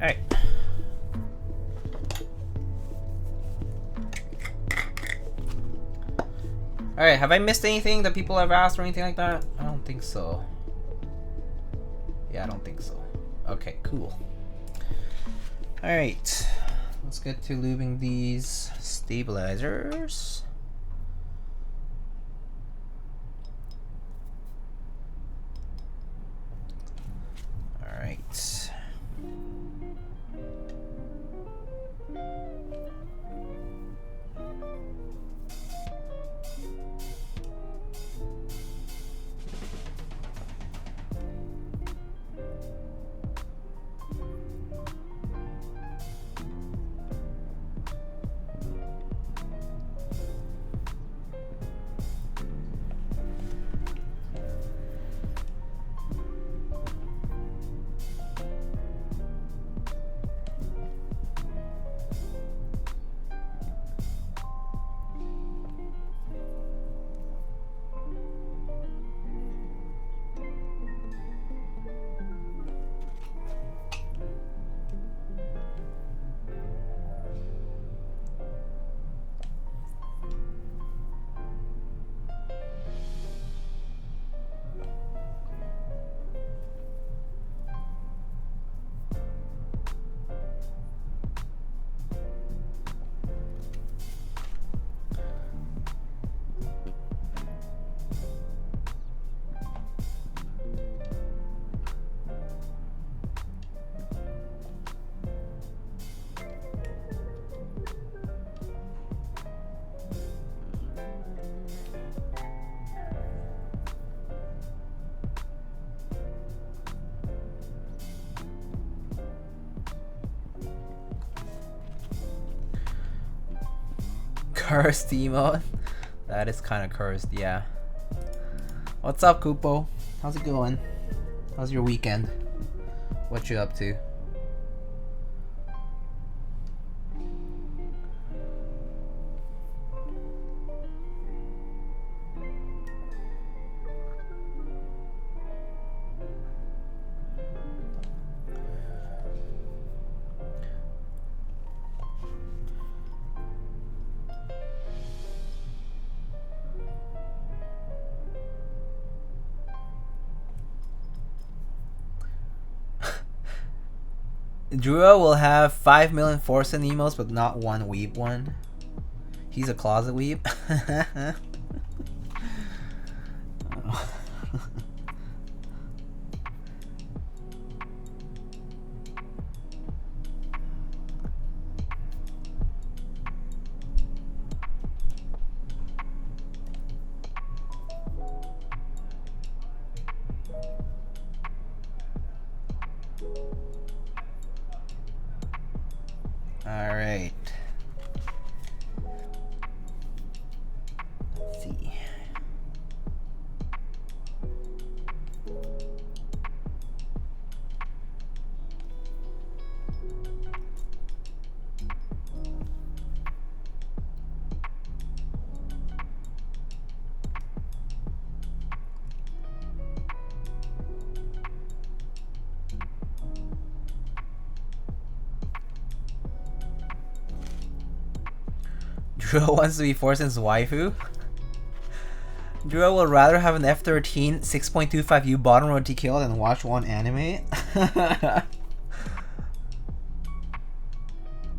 Alright. Alright, have I missed anything that people have asked or anything like that? I don't think so. Yeah, I don't think so. Okay, cool. Alright. Let's get to lubing these stabilizers. Alright. Cursed emote. That is kind of cursed, yeah. What's up, Kupo? How's it going? How's your weekend? What you up to? Duro will have 5 million Forsen emotes, but not one weeb one. He's a closet weeb. Alright. Let's see. Duro wants to be Forsen's waifu. Duro will rather have an F-13 6.25U bottom row TKO than watch one anime.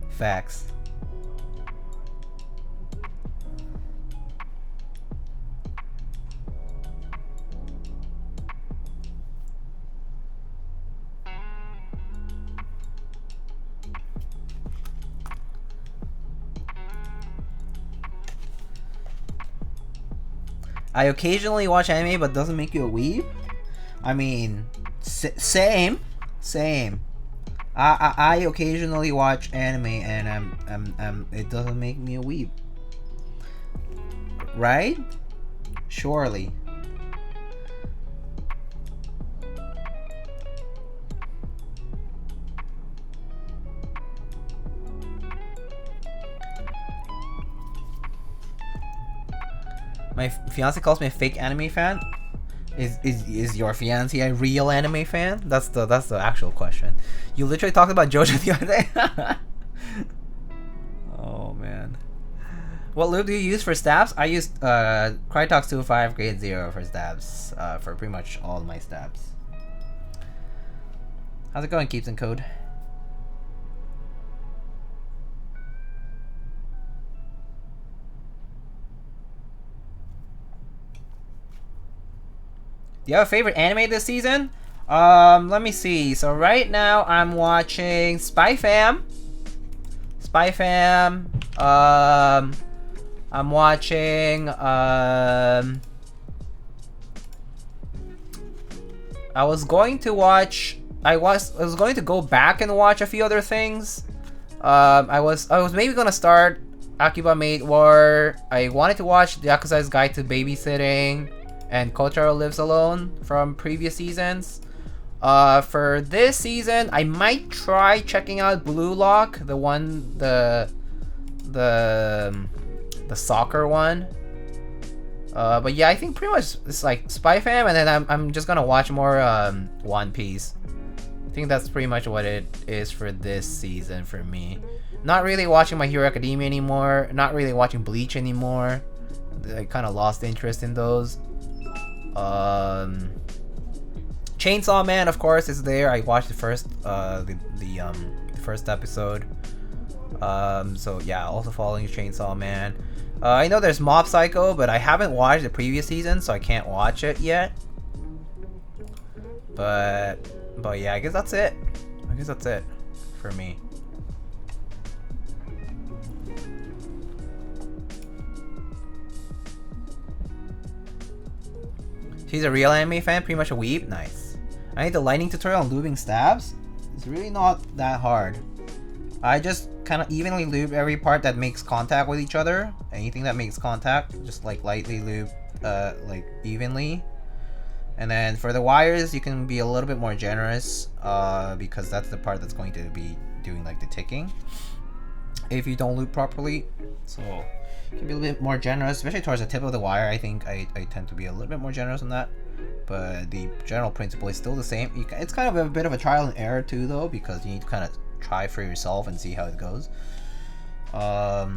Facts. I occasionally watch anime, but doesn't make you a weeb. I mean, same. I occasionally watch anime, and it doesn't make me a weeb, right? Surely. My fiance calls me a fake anime fan. Is your fiance a real anime fan? That's the actual question. You literally talked about JoJo the other day. Oh man. What lube do you use for stabs? I use Crytox 205 grade 0 for stabs. For pretty much all my stabs. How's it going, Keeps in Code? Do you have a favorite anime this season? Let me see. So right now I'm watching Spy Fam. I'm watching I was going to go back and watch a few other things. I was maybe gonna start Akiba Maid War. I wanted to watch Yakuza's Guide to Babysitting and Kotaro Lives Alone from previous seasons. For this season, I might try checking out Blue Lock, the soccer one. But yeah, I think pretty much it's like Spy Fam, and then I'm just gonna watch more One Piece. I think that's pretty much what it is for this season for me. Not really watching My Hero Academia anymore. Not really watching Bleach anymore. I kind of lost interest in those. Chainsaw Man, of course, is there. I watched the first first episode. So yeah, also following Chainsaw Man. I know there's Mob Psycho, but I haven't watched the previous season, so I can't watch it yet. But yeah, I guess that's it. For me. She's a real anime fan, pretty much a weeb. Nice. I need the lighting tutorial on lubing stabs. It's really not that hard. I just kind of evenly lube every part that makes contact with each other. Anything that makes contact, just like lightly lube, like evenly. And then for the wires, you can be a little bit more generous, because that's the part that's going to be doing like the ticking if you don't lube properly. So you can be a little bit more generous, especially towards the tip of the wire. I think I tend to be a little bit more generous on that. But the general principle is still the same. It's kind of a bit of a trial and error too, though, because you need to kind of try for yourself and see how it goes. But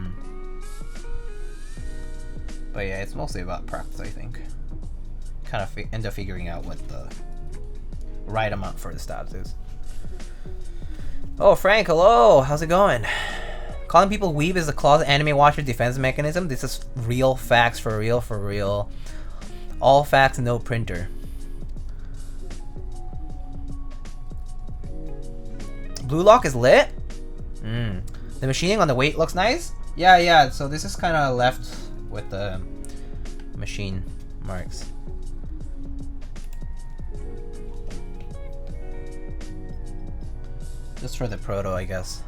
yeah, it's mostly about practice, I think. Kind of end up figuring out what the right amount for the stabs is. Oh, Frank, hello! How's it going? Calling people weeb is the closet anime watcher defense mechanism. This is real facts for real, for real. All facts, no printer. Blue lock is lit? The machining on the weight looks nice? Yeah, so this is kind of left with the machine marks. Just for the proto, I guess.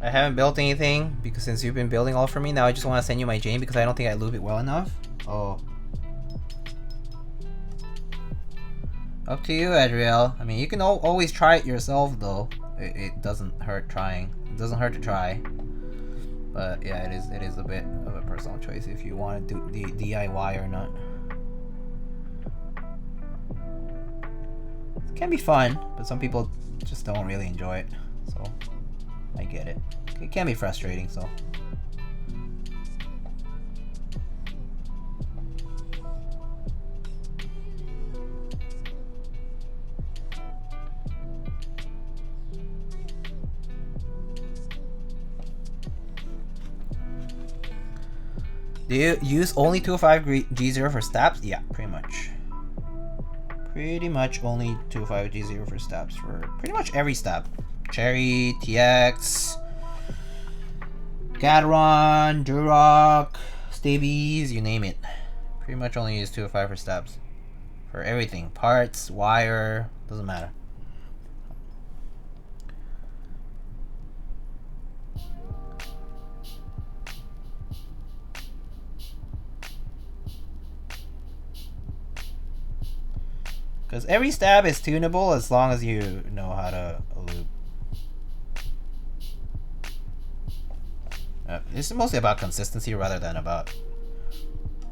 I haven't built anything because since you've been building all for me, now I just want to send you my Jane because I don't think I lube it well enough. Oh. Up to you, Adriel. I mean, you can always try it yourself though. It doesn't hurt trying. It doesn't hurt to try. But yeah, it is a bit of a personal choice if you want to do the DIY or not. It can be fun, but some people just don't really enjoy it. So I get it. It can be frustrating, so. Do you use only 205 G0 for stabs? Yeah, pretty much. Pretty much only 205 G0 for stabs for pretty much every stab. Cherry, TX, Gateron, Durock, Stabies, you name it. Pretty much only use 205 for stabs. For everything. Parts, wire, doesn't matter. Because every stab is tunable as long as you know how to lube. This is mostly about consistency rather than about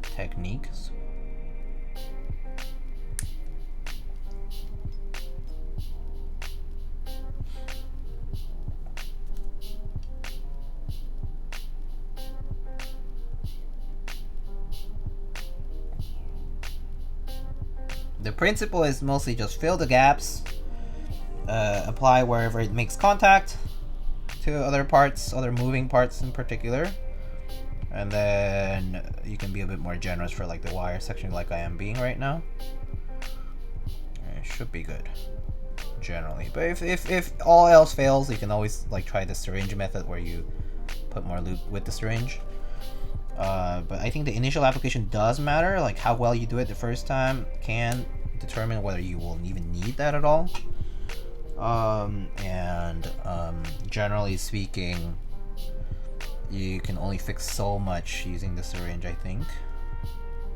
techniques. The principle is mostly just fill the gaps, apply wherever it makes contact to other parts, other moving parts in particular, and then you can be a bit more generous for like the wire section like I am being right now. It should be good generally, but if all else fails, you can always like try the syringe method where you put more lube with the syringe. But I think the initial application does matter, like how well you do it the first time can determine whether you will even need that at all. Generally speaking, you can only fix so much using the syringe, I think,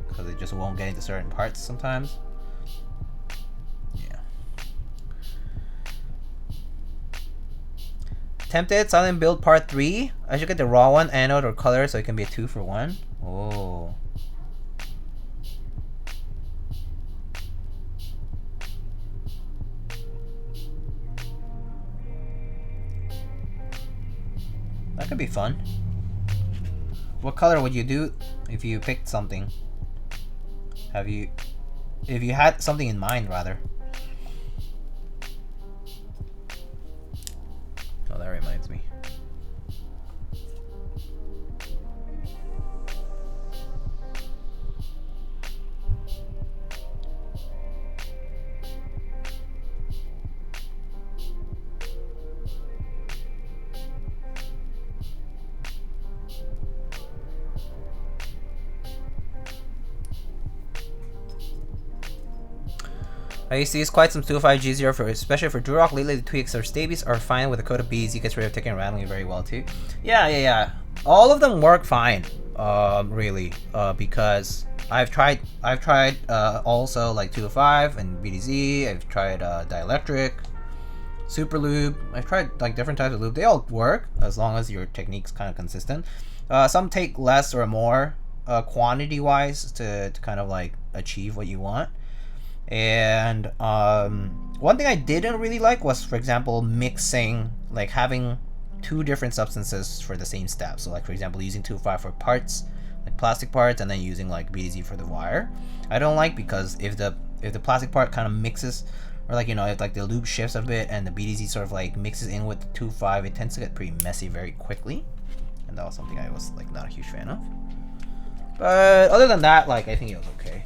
because it just won't get into certain parts sometimes. Yeah. Tempted Silent Build Part 3. I should get the raw one, anode or color, so it can be a 2 for 1. Oh. That could be fun. What color would you do if you picked something? If you had something in mind, rather. Oh, that reminds me. I used to use quite some 205G0 for, especially for Durock. Lately, the tweaks or stabies are fine with a coat of bees. You gets rid of ticking and rattling very well too. Yeah. All of them work fine, really, because I've tried also like 205 and BDZ. I've tried dielectric, super lube. I've tried like different types of lube. They all work as long as your technique's kind of consistent. Some take less or more quantity wise to kind of like achieve what you want. And one thing I didn't really like was, for example, mixing, like having two different substances for the same step. So like, for example, using 205 for parts, like plastic parts, and then using like BDZ for the wire. I don't like, because if the plastic part kind of mixes, or like, you know, if like the lube shifts a bit and the BDZ sort of like mixes in with the 205, it tends to get pretty messy very quickly. And that was something I was like not a huge fan of. But other than that, like, I think it was okay.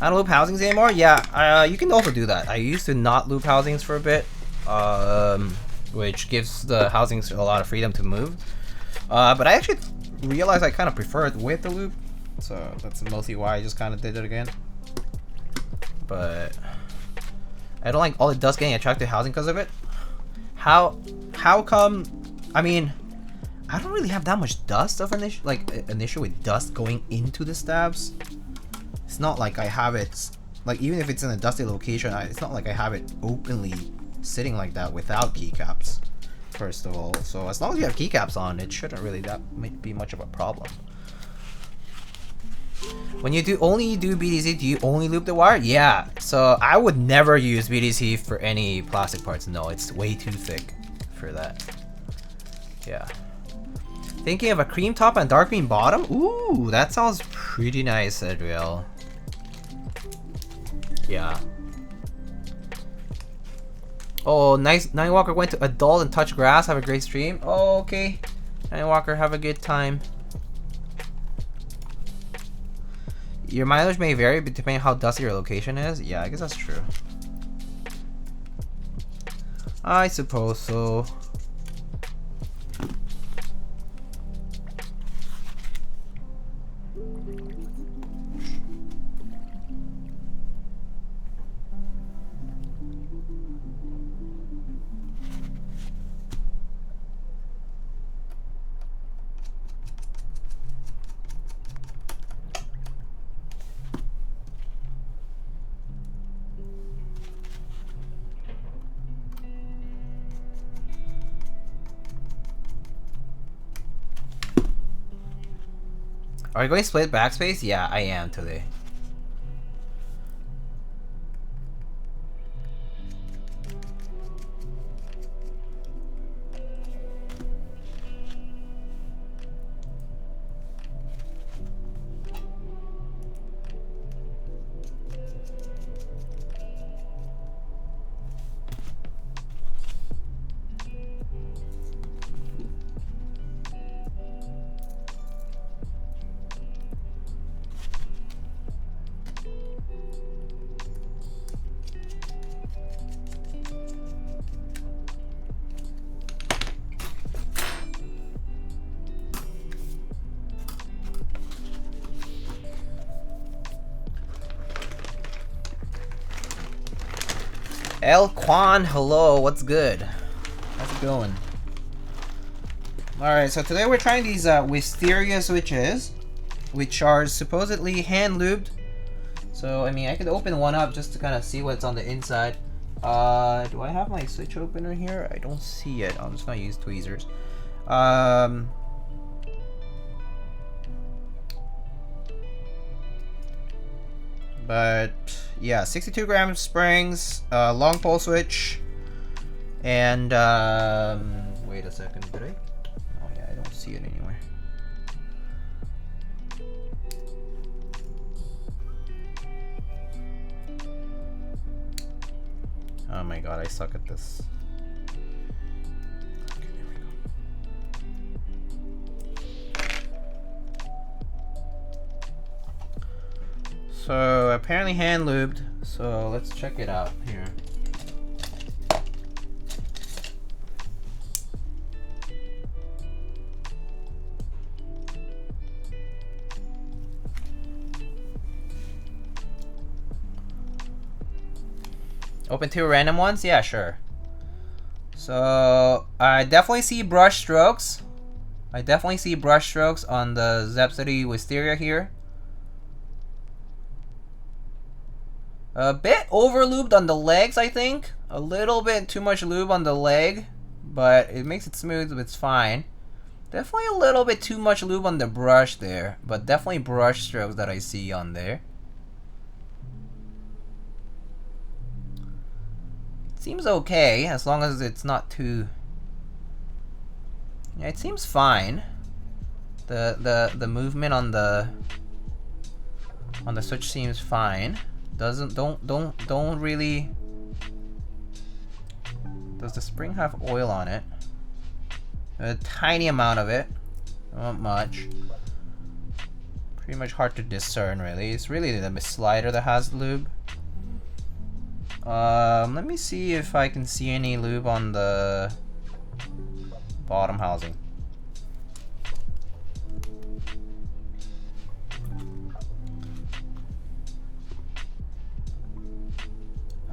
I don't loop housings anymore? Yeah, you can also do that. I used to not loop housings for a bit, which gives the housings a lot of freedom to move. But I actually realized I kind of prefer it with the loop, so that's mostly why I just kind of did it again. But I don't like all the dust getting attracted to housing because of it. How come? I mean, I don't really have that much dust of an issue, like an issue with dust going into the stabs. It's not like I have it, like, even if it's in a dusty location, it's not like I have it openly sitting like that without keycaps, first of all. So as long as you have keycaps on, it shouldn't really be much of a problem. When you only do BDZ, do you only loop the wire? Yeah, so I would never use BDZ for any plastic parts. No, it's way too thick for that. Yeah. Thinking of a cream top and dark green bottom? Ooh, that sounds pretty nice, Adriel. Yeah. Oh, nice. Ninewalker went to adult and touch grass. Have a great stream. Oh, okay. Ninewalker, have a good time. Your mileage may vary, but depending on how dusty your location is. Yeah, I guess that's true. I suppose so. Are you going to split backspace? Yeah, I am today. El Quan, hello, what's good? How's it going? Alright, so today we're trying these Wisteria switches, which are supposedly hand lubed. So, I mean, I could open one up just to kind of see what's on the inside. Do I have my switch opener here? I don't see it. I'm just gonna use tweezers. But yeah, 62 gram springs, long pole switch, and wait a second, did I? Oh yeah, I don't see it anywhere. Oh my god, I suck at this. Okay, there we go. So apparently hand lubed, so let's check it out here. Open 2 random ones? Yeah, sure. So I definitely see brush strokes. I definitely see brush strokes on the Zepsody Wisteria here. A bit over lubed on the legs, I think. A little bit too much lube on the leg, but it makes it smooth, but it's fine. Definitely a little bit too much lube on the brush there, but definitely brush strokes that I see on there. Seems okay, as long as it's not too... Yeah, it seems fine. The movement on the switch seems fine. Don't really... Does the spring have oil on it? A tiny amount of it. Not much. Pretty much hard to discern, really. It's really the slider that has lube. Let me see if I can see any lube on the bottom housing.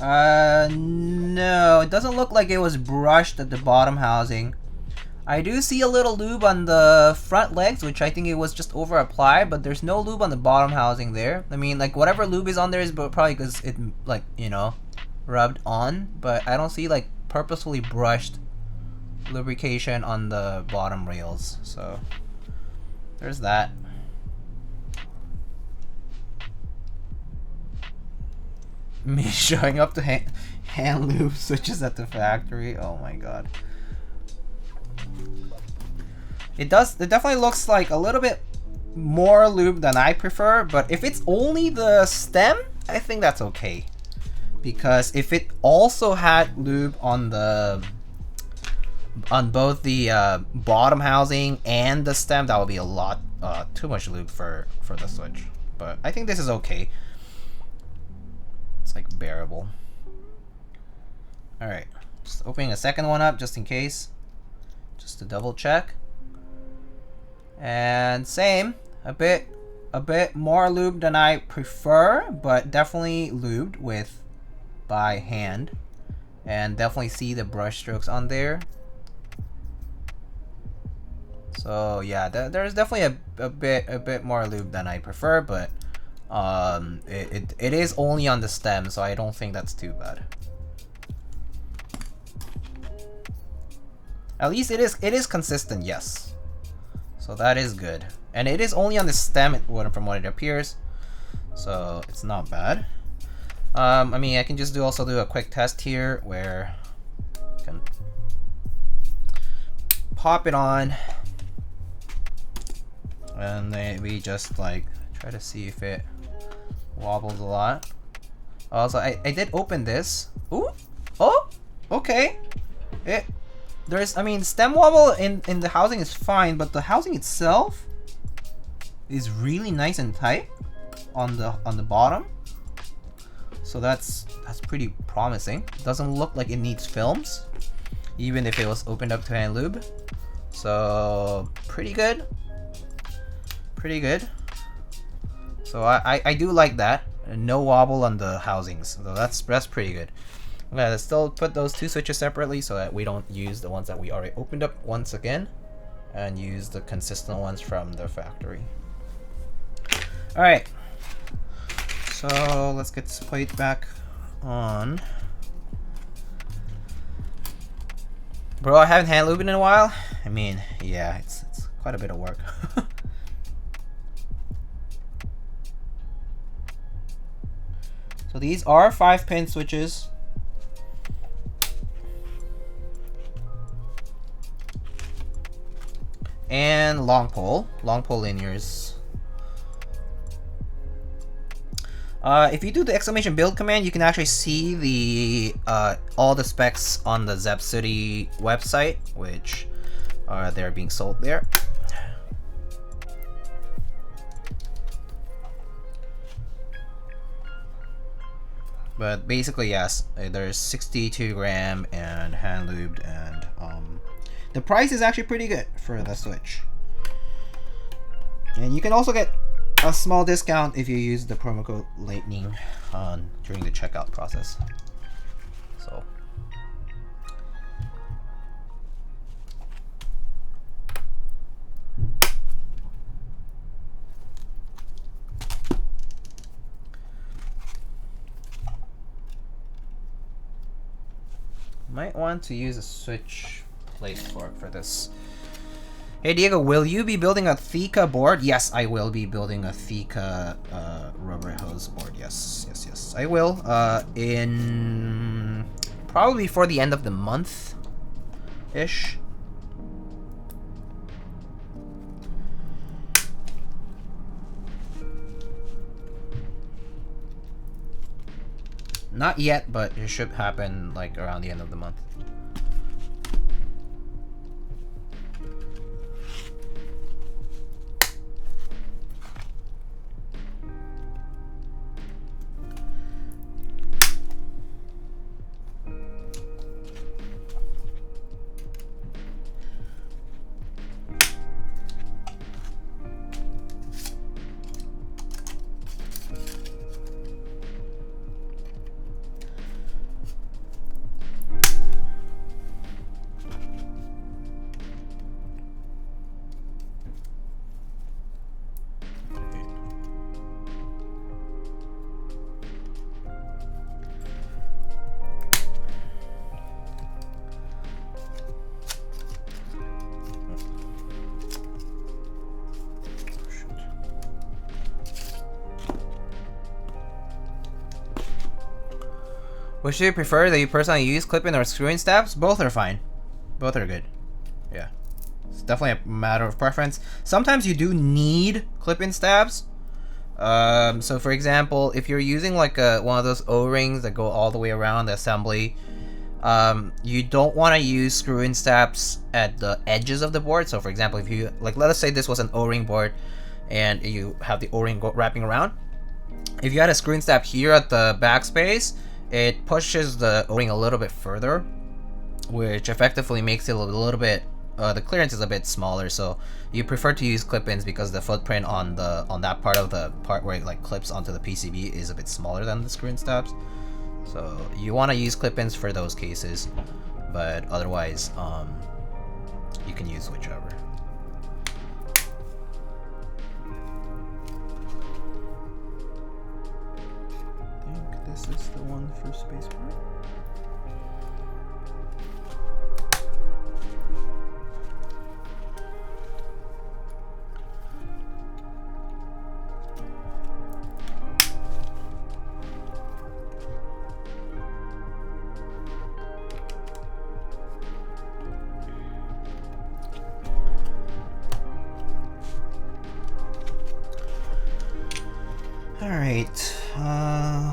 No, it doesn't look like it was brushed at the bottom housing. I do see a little lube on the front legs, which I think it was just over applied, but there's no lube on the bottom housing there. I mean, like, whatever lube is on there is probably because it, like, you know, rubbed on, but I don't see like purposefully brushed lubrication on the bottom rails. So there's that. Me showing up to hand lube switches at the factory. Oh my god. It definitely looks like a little bit more lube than I prefer, but if it's only the stem, I think that's okay. Because if it also had lube on both the bottom housing and the stem, that would be a lot too much lube for the switch. But I think this is okay. It's like bearable. All right, just opening a second one up just in case, just to double check. And same, a bit more lube than I prefer, but definitely lubed with by hand, and definitely see the brush strokes on there. So yeah, there's definitely a bit more lube than I prefer, but it is only on the stem, so I don't think that's too bad. At least it is consistent, yes. So that is good, and it is only on the stem from what it appears, so it's not bad. I mean, I can just also do a quick test here where I can pop it on, and then we just like try to see if it wobbles a lot. Also, I did open this. Ooh, oh, okay. I mean, stem wobble in the housing is fine, but the housing itself is really nice and tight on the bottom. So that's pretty promising. Doesn't look like it needs films, even if it was opened up to hand lube. So pretty good. Pretty good. So I do like that. No wobble on the housings. So that's pretty good. I'm gonna still put those two switches separately so that we don't use the ones that we already opened up once again, and use the consistent ones from the factory. Alright, so let's get this plate back on. Bro, I haven't hand lubed in a while. I mean, yeah, it's quite a bit of work. So these are 5-pin switches. And long pole linears. If you do the exclamation build command, you can actually see the all the specs on the Zep City website, which are they're being sold there. But basically, yes, there's 62 gram and hand lubed, and the price is actually pretty good for the switch. And you can also get a small discount if you use the promo code Lightning during the checkout process. So might want to use a switch plate fork for this. Hey Diego, will you be building a Thika board? Yes, I will be building a Thika rubber hose board. Yes, I will. In probably before the end of the month ish. Not yet, but it should happen like around the end of the month. Which do you prefer, that you personally use, clip-in or screw-in stabs? Both are fine. Both are good. Yeah. It's definitely a matter of preference. Sometimes you do need clip-in stabs. So for example, if you're using like one of those O-rings that go all the way around the assembly, you don't want to use screw-in stabs at the edges of the board. So for example, if you, like, let us say this was an O-ring board and you have the O-ring wrapping around. If you had a screw-in stab here at the backspace, it pushes the O-ring a little bit further, which effectively makes it a little bit, the clearance is a bit smaller. So you prefer to use clip-ins because the footprint on that part of the part where it like clips onto the PCB is a bit smaller than the screw-in stabs. So you want to use clip-ins for those cases, but otherwise, you can use whichever. This is the one for spacebar. Alright,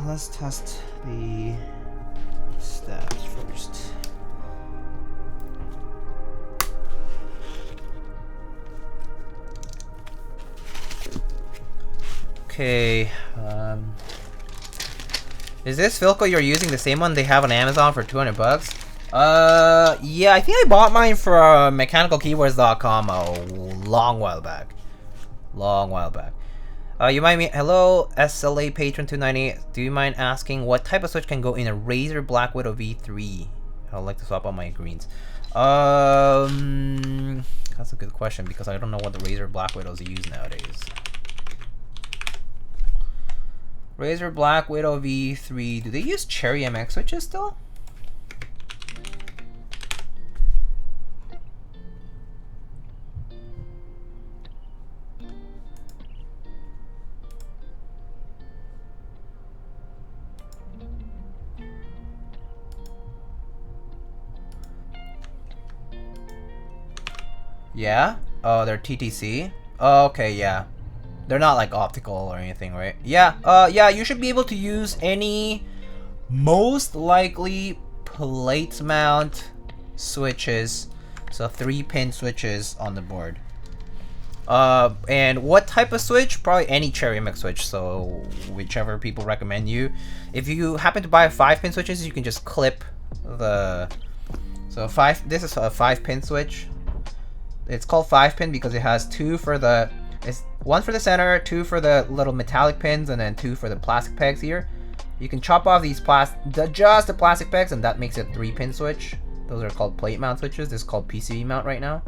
let's test the stabs first. Okay, is this Philco you're using the same one they have on Amazon for 200 bucks? Yeah, I think I bought mine from mechanicalkeyboards.com a long while back. You might mean hello SLA patron 298. Do you mind asking what type of switch can go in a Razer Black Widow V3? I would like to swap out my greens. That's a good question because I don't know what the Razer Black Widows use nowadays. Razer Black Widow V3. Do they use Cherry MX switches still? Yeah? Oh, they're TTC? Oh, okay, yeah. They're not like optical or anything, right? Yeah, yeah, you should be able to use any most likely plate mount switches. So 3-pin switches on the board. And what type of switch? Probably any Cherry MX switch, so whichever people recommend you. If you happen to buy 5-pin switches, you can just clip the... So this is a 5-pin switch. It's called 5-pin because it has 2 for the... It's 1 for the center, 2 for the little metallic pins, and then 2 for the plastic pegs here. You can chop off these just the plastic pegs, and that makes it a 3-pin switch. Those are called plate mount switches. This is called PCB mount right now.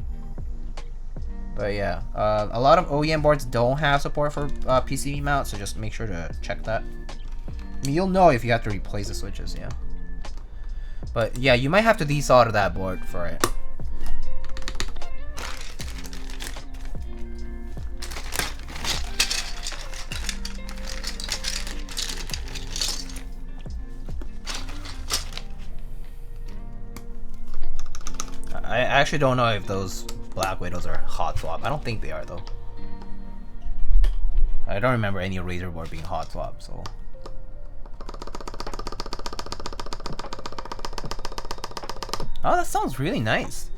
But yeah, a lot of OEM boards don't have support for PCB mount, so just make sure to check that. I mean, you'll know if you have to replace the switches, yeah. But yeah, you might have to desolder that board for it. I actually don't know if those Black Widows are hot swap. I don't think they are though. I don't remember any Razer board being hot swap, so. Oh, that sounds really nice.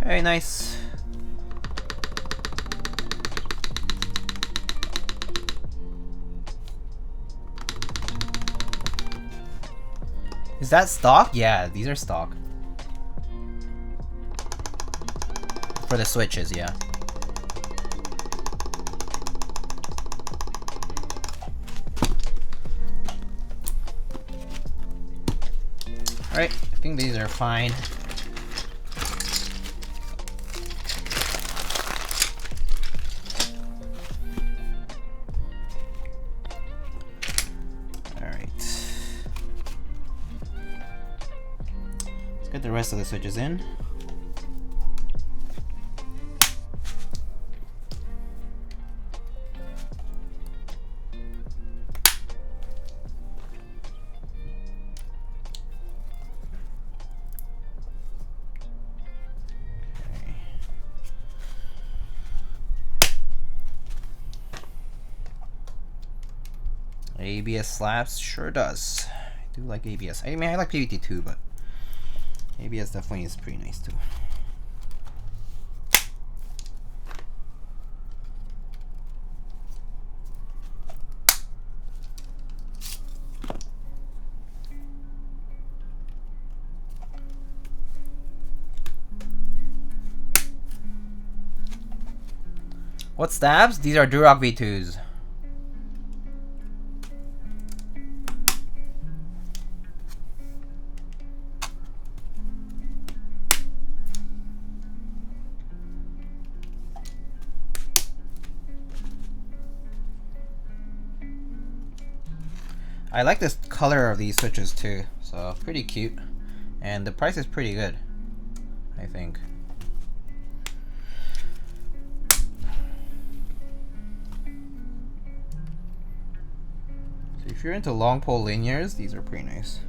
Okay, nice. Is that stock? Yeah, these are stock. For the switches, yeah. Alright, I think these are fine. Get the rest of the switches in. ABS slaps, sure does. I do like ABS. I mean, I like PBT too, but ABS definitely is pretty nice too. What stabs? These are Durock V2s. I like this color of these switches too, so pretty cute, and the price is pretty good, I think. So if you're into long pole linears, these are pretty nice.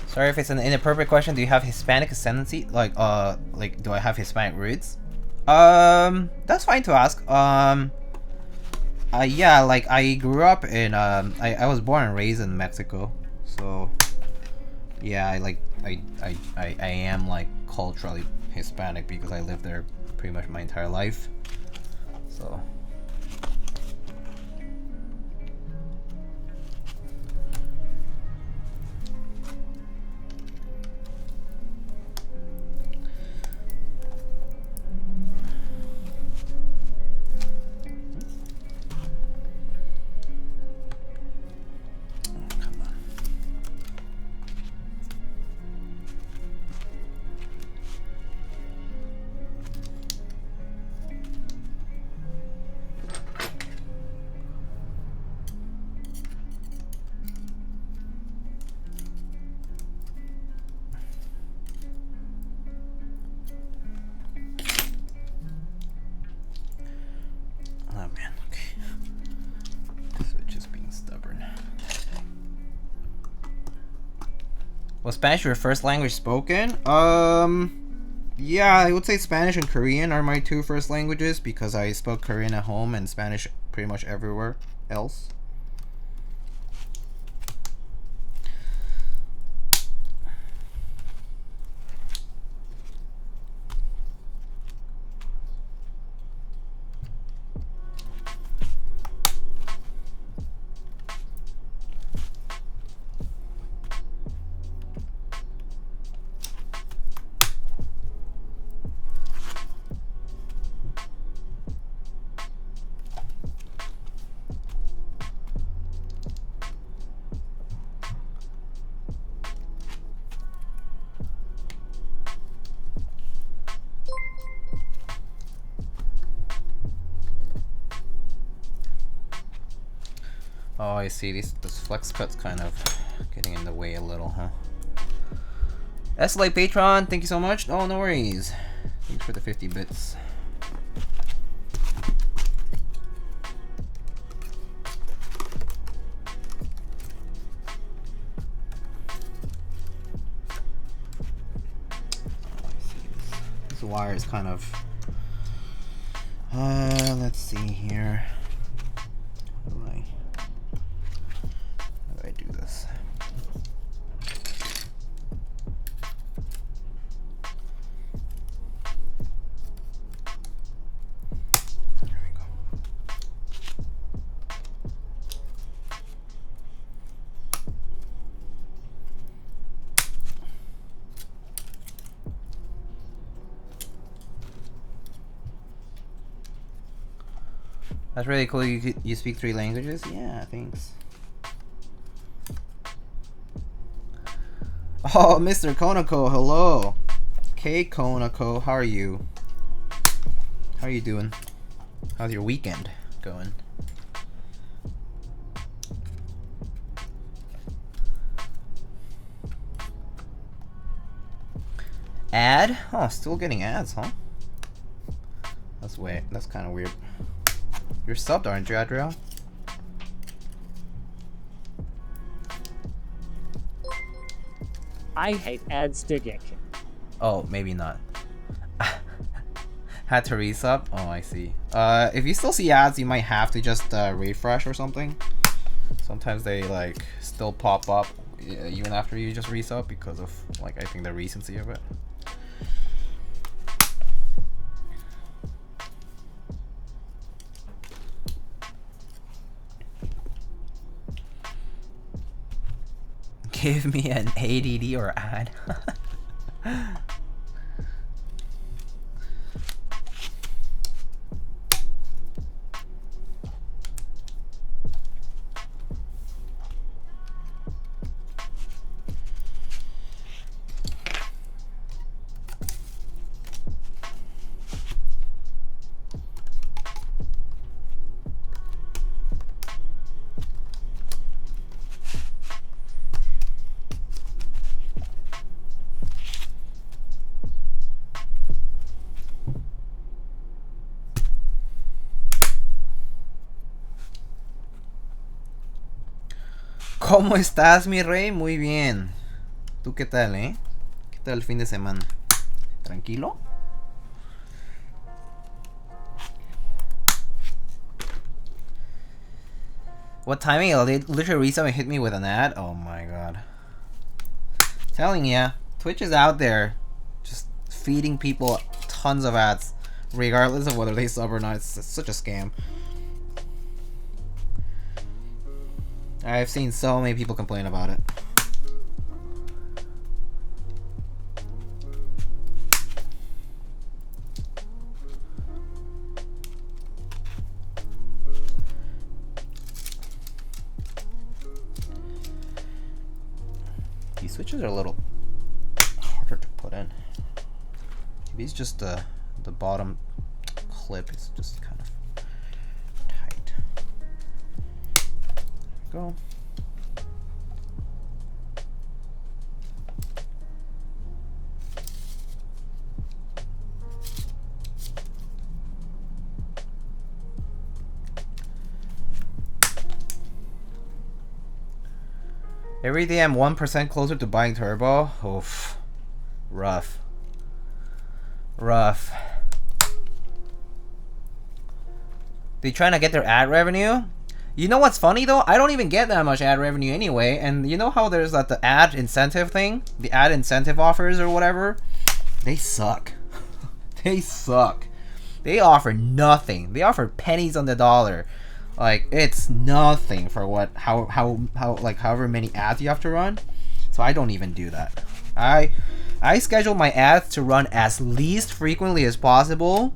Sorry if it's an inappropriate question. Do you have Hispanic ascendancy? Like do I have Hispanic roots? That's fine to ask. Yeah, like I grew up in I was born and raised in Mexico, so yeah, I am like culturally Hispanic because I lived there pretty much my entire life. So was Spanish your first language spoken? Yeah, I would say Spanish and Korean are my two first languages because I spoke Korean at home and Spanish pretty much everywhere else. Oh, I see. This flex cut's kind of getting in the way a little, huh? S-Light Patron, thank you so much. Oh, no worries. Thanks for the 50 bits. This wire is kind of... let's see here. How do I do this? There we go. That's really cool. You speak 3 languages? Yeah, thanks. Oh, Mr. Konako, hello. K Konako, how are you? How are you doing? How's your weekend going? Ad? Oh, still getting ads, huh? That's weird. That's kind of weird. You're subbed, aren't you, Adriel? I hate ads digging. Oh, maybe not. Had to resub? Oh, I see. If you still see ads, you might have to just refresh or something. Sometimes they like still pop up even after you just resub because of like I think the recency of it. Give me an ADD or ad. ¿Cómo estás, mi rey? Muy bien. ¿Tú qué tal, eh? ¿Qué tal el fin de semana? ¿Tranquilo? What timing? Oh, they literally recently hit me with an ad. Oh my god. Telling ya, Twitch is out there just feeding people tons of ads, regardless of whether they sub or not. It's such a scam. I've seen so many people complain about it. These switches are a little harder to put in. Maybe it's just the bottom clip is just kind of tight. There we go. Every day I'm 1% closer to buying turbo. Oof. Rough. Rough. They trying to get their ad revenue? You know what's funny though? I don't even get that much ad revenue anyway. And you know how there's like the ad incentive thing? The ad incentive offers or whatever? They suck. They suck. They offer nothing. They offer pennies on the dollar. Like, it's nothing for what like however many ads you have to run. So I don't even do that. I schedule my ads to run as least frequently as possible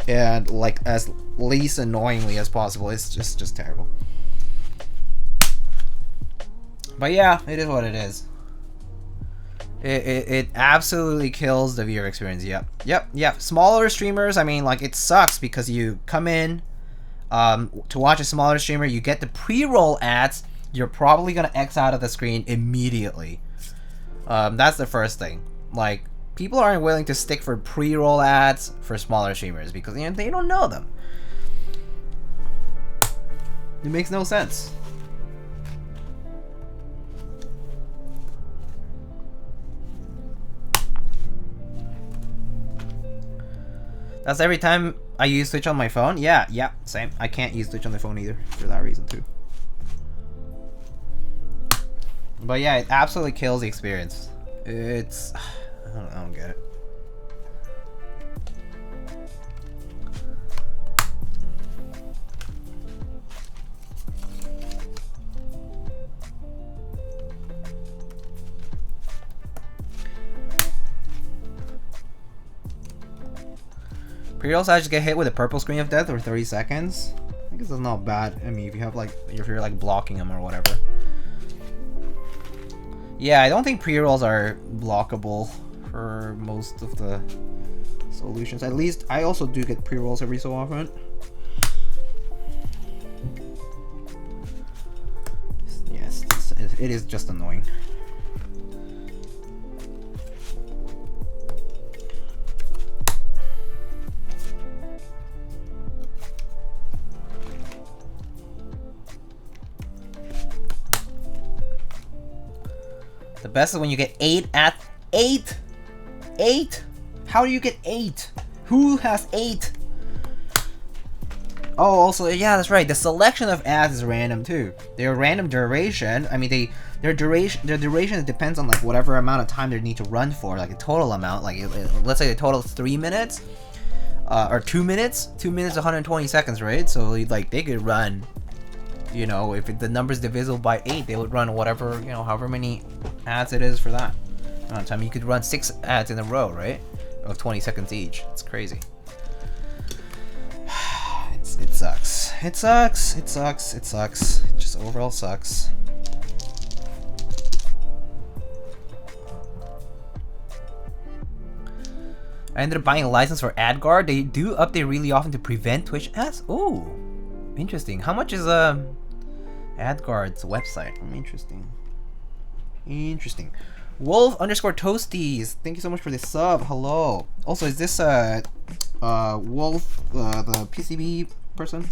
and like as least annoyingly as possible. It's just terrible. But yeah, it is what it is. It absolutely kills the viewer experience. Yep. Smaller streamers, I mean, like, it sucks because you come in to watch a smaller streamer, you get the pre-roll ads, you're probably gonna X out of the screen immediately. That's the first thing. Like, people aren't willing to stick for pre-roll ads for smaller streamers because, you know, they don't know them. It makes no sense. That's every time I use Twitch on my phone? Yeah, same. I can't use Twitch on the phone either, for that reason too. But yeah, it absolutely kills the experience. It's... I don't get it. Pre-rolls actually get hit with a purple screen of death for 30 seconds. I guess that's not bad. I mean, if you have like, if you're like blocking them or whatever. Yeah, I don't think pre-rolls are blockable for most of the solutions. At least I also do get pre-rolls every so often. Yes, it is just annoying. The best is when you get 8 at 8. 8? How do you get 8? Who has 8? Oh, also, yeah, that's right. The selection of ads is random too. They're random duration. I mean, their duration depends on like whatever amount of time they need to run for, like a total amount. Like let's say the total is 3 minutes, or 2 minutes. 2 minutes, 120 seconds, right? So like they could run. You know, if the number's divisible by 8, they would run whatever, you know, however many ads it is for that amount of time. You could run 6 ads in a row, right? Of 20 seconds each. It's crazy. It sucks. It sucks. It sucks. It sucks. It just overall sucks. I ended up buying a license for AdGuard. They do update really often to prevent Twitch ads. Ooh, interesting. How much is AdGuard's website? Interesting. Interesting. Wolf _ Toasties. Thank you so much for the sub. Hello. Also, is this Wolf the PCB person?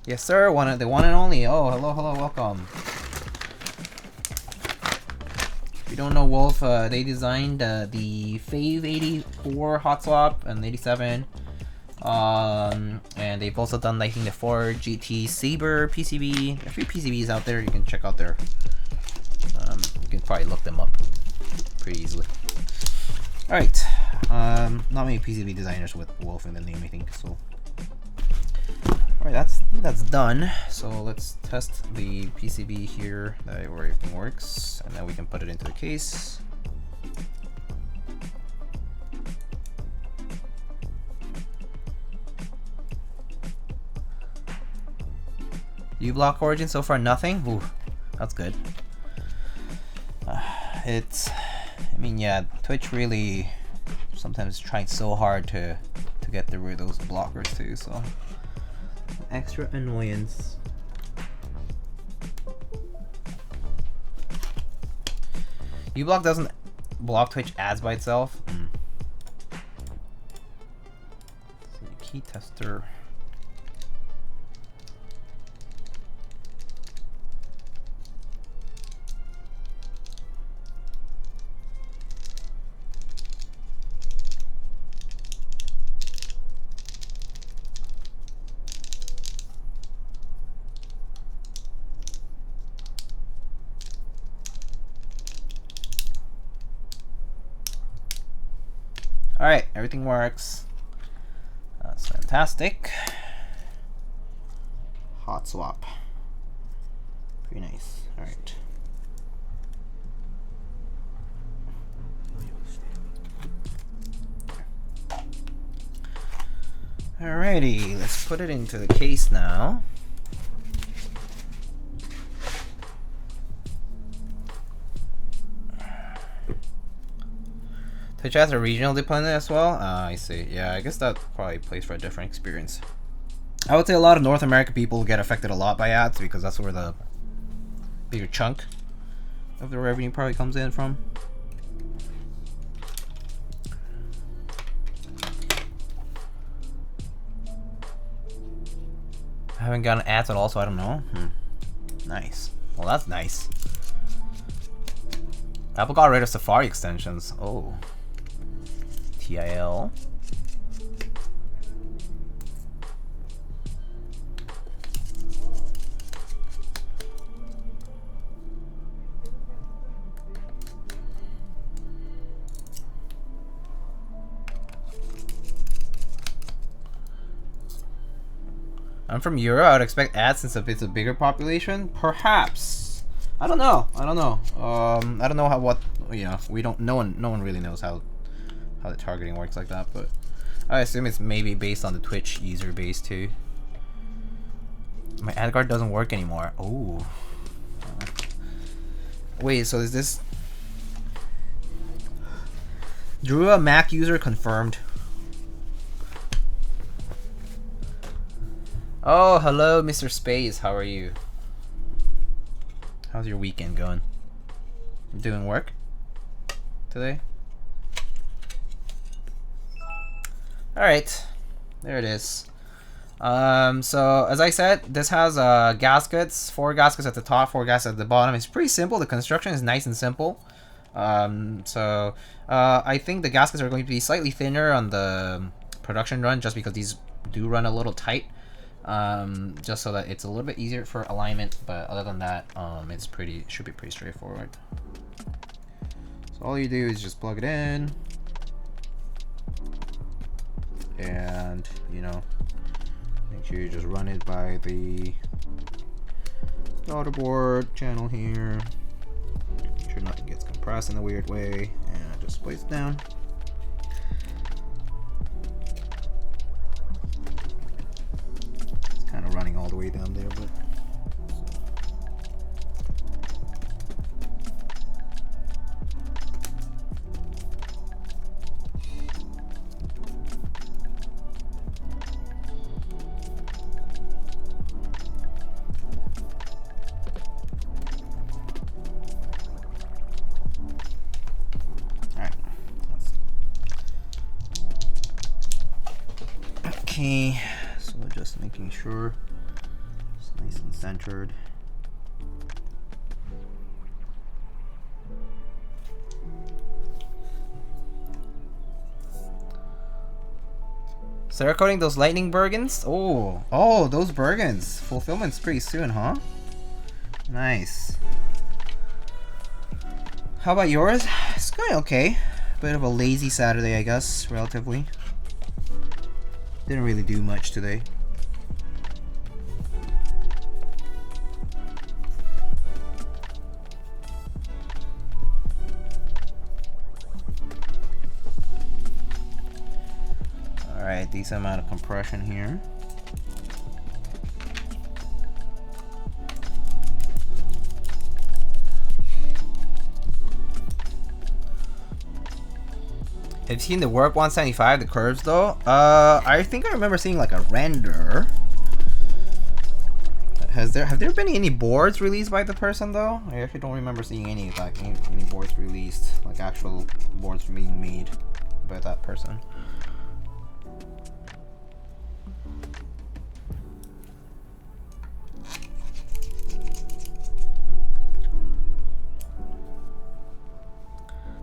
Yes, sir. The one and only. Oh, hello, welcome. you don't know Wolf, they designed the Fave 84 hot swap and 87. And they've also done, I think, the 4 GT Saber PCB. There are a few PCBs out there. You can check out their. You can probably look them up pretty easily. All right. Not many PCB designers with Wolf in the name, I think. So. All right, that's done. So let's test the PCB here, where everything works, and then we can put it into the case. U-block origin so far nothing. Ooh, that's good. I mean, yeah, Twitch really sometimes trying so hard to get rid of those blockers too. So extra annoyance. U-block doesn't block Twitch ads by itself. Key tester. Alright, everything works. That's fantastic. Hot swap. Pretty nice. Alright. Alrighty, let's put it into the case now. Twitch has a regional deployment as well? I see. Yeah, I guess that probably plays for a different experience. I would say a lot of North American people get affected a lot by ads because that's where the bigger chunk of the revenue probably comes in from. I haven't gotten ads at all, so I don't know. Nice. Well, that's nice. Apple got rid of Safari extensions. Oh. TIL. I'm from Europe. I would expect ads since it's a bigger population. Perhaps. I don't know. I don't know. I don't know how we don't. No one really knows how the targeting works like that. But I assume it's maybe based on the Twitch user base too. My ad card doesn't work anymore. Oh. Wait. So is this Drew a Mac user confirmed? Oh, hello, Mr. Space. How are you? How's your weekend going? Doing work today? Alright, there it is. So as I said, this has gaskets, 4 gaskets at the top, 4 gaskets at the bottom. It's pretty simple. The construction is nice and simple. I think the gaskets are going to be slightly thinner on the production run just because these do run a little tight. Just so that it's a little bit easier for alignment, but other than that, should be pretty straightforward. So all you do is just plug it in, and make sure you just run it by the daughterboard channel here. Make sure nothing gets compressed in a weird way, and just place it down. Kind of running all the way down there, but alright. Okay. So just making sure it's nice and centered. So they're coding those lightning Bergens. Oh, those Bergens. Fulfillment's pretty soon, huh? Nice. How about yours? It's going okay. Bit of a lazy Saturday, I guess, relatively. Didn't really do much today. Alright, decent amount of compression here. Have you seen the Work 175, the curves though? I think I remember seeing like a render. Have there been any boards released by the person though? I actually don't remember seeing any any boards released, like actual boards being made by that person.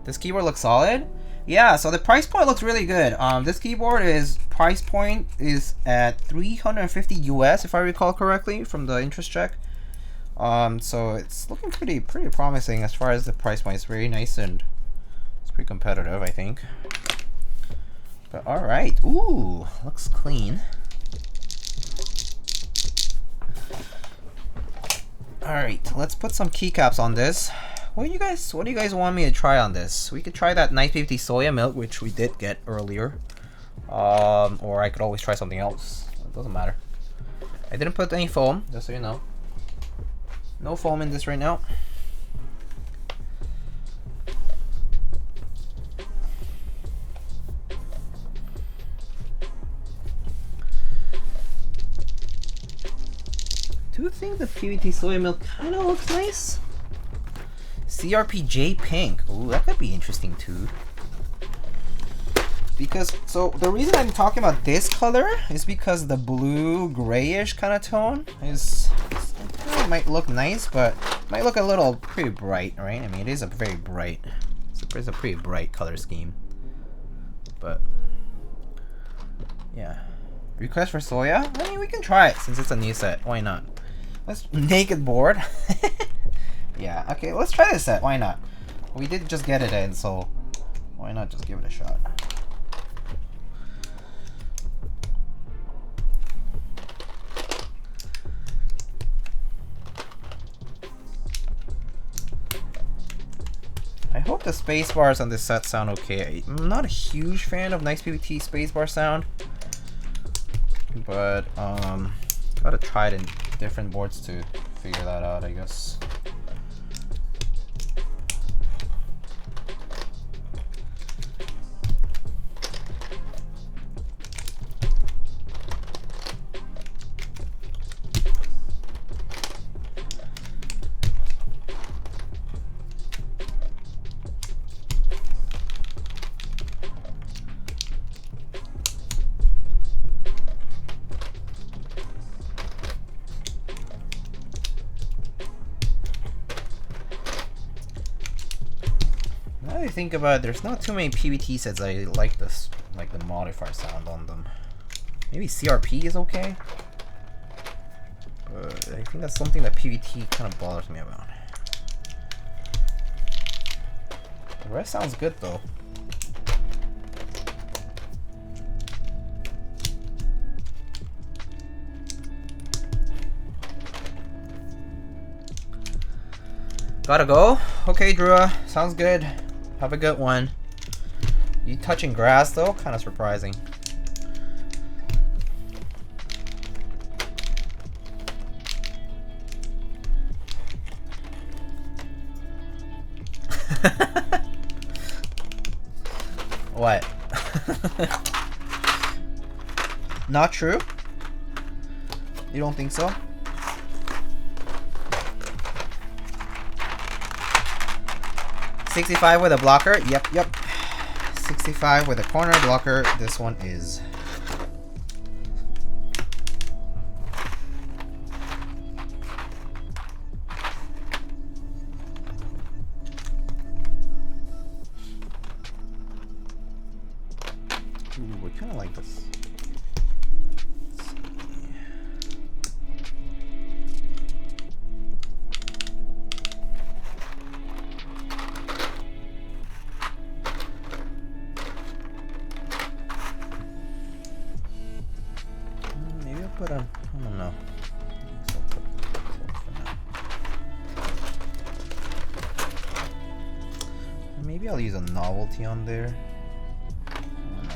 This keyboard looks solid. Yeah, so the price point looks really good. This keyboard price point is at 350 US if I recall correctly from the interest check. So it's looking pretty promising as far as the price point. It's very nice and it's pretty competitive, I think. But all right, ooh, looks clean. All right, let's put some keycaps on this. What do you guys want me to try on this? We could try that NicePBT Soyamilk, which we did get earlier. Or I could always try something else. It doesn't matter. I didn't put any foam, just so you know. No foam in this right now. Do you think the PBT Soyamilk kind of looks nice? CRPJ pink. Ooh, that could be interesting too. Because, so the reason I'm talking about this color is because the blue grayish kind of tone it might look nice, but might look a little pretty bright, right? I mean, it is a very bright, it's a pretty bright color scheme. But yeah, request for Soya. I mean, we can try it since it's a new set. Why not? Let's naked board. Yeah, okay, let's try this set. Why not? We did just get it in, so why not just give it a shot? I hope the spacebars on this set sound okay. I'm not a huge fan of NicePBT spacebar sound, but gotta try it in different boards to figure that out, I guess. Think about it, there's not too many PBT sets I like the modifier sound on them. Maybe CRP is okay, but I think that's something that PBT kind of bothers me about. The rest sounds good though. Gotta go? Okay, Drew, sounds good. Have a good one. You touching grass though? Kind of surprising. What? Not true? You don't think so? $65 with a blocker. Yep. $65 with a corner blocker. This one is. Ooh, I kind of like this. but I don't know. Maybe I'll use a novelty on there. I don't know.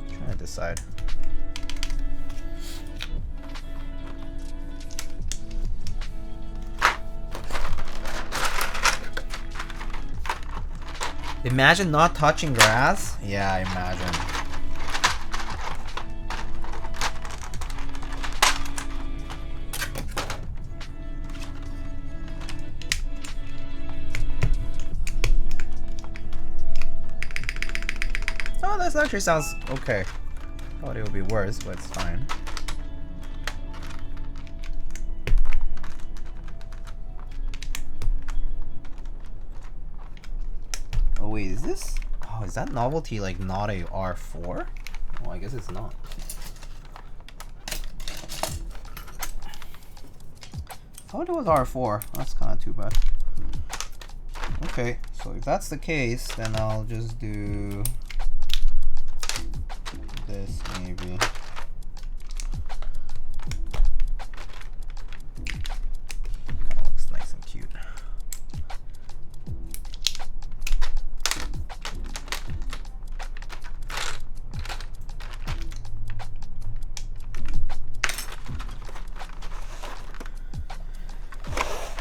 I'm trying to decide. Imagine not touching grass. Yeah, I imagine. Oh, this actually sounds okay. Thought it would be worse, but it's fine. Oh wait, is this? Oh, is that novelty like not a R4? Oh, I guess it's not. I thought it was R4. That's kind of too bad. Okay, so if that's the case, then I'll just do this maybe. Kind of looks nice and cute.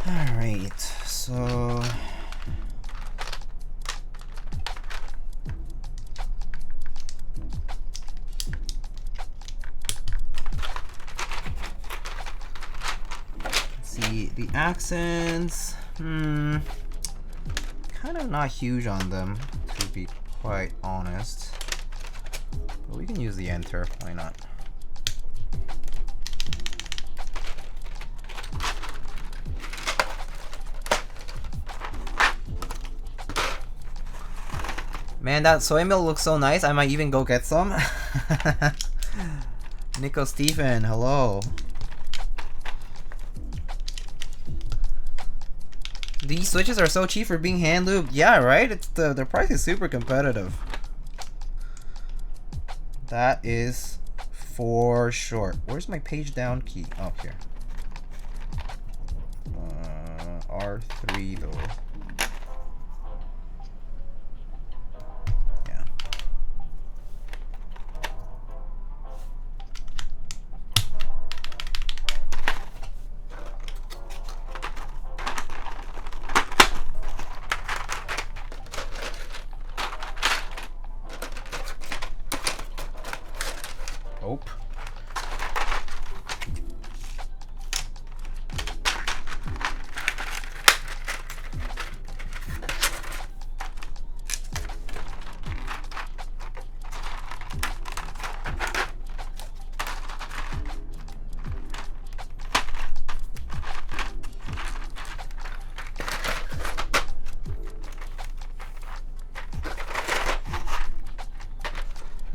All right, so. The accents, kind of not huge on them, to be quite honest. But we can use the enter, why not? Man, that soy milk looks so nice, I might even go get some. Nico Stephen, hello. These switches are so cheap for being hand lubed. Yeah, right? It's the price is super competitive. That is for sure. Where's my page down key? Oh, here. R3 though. Yeah. Nope.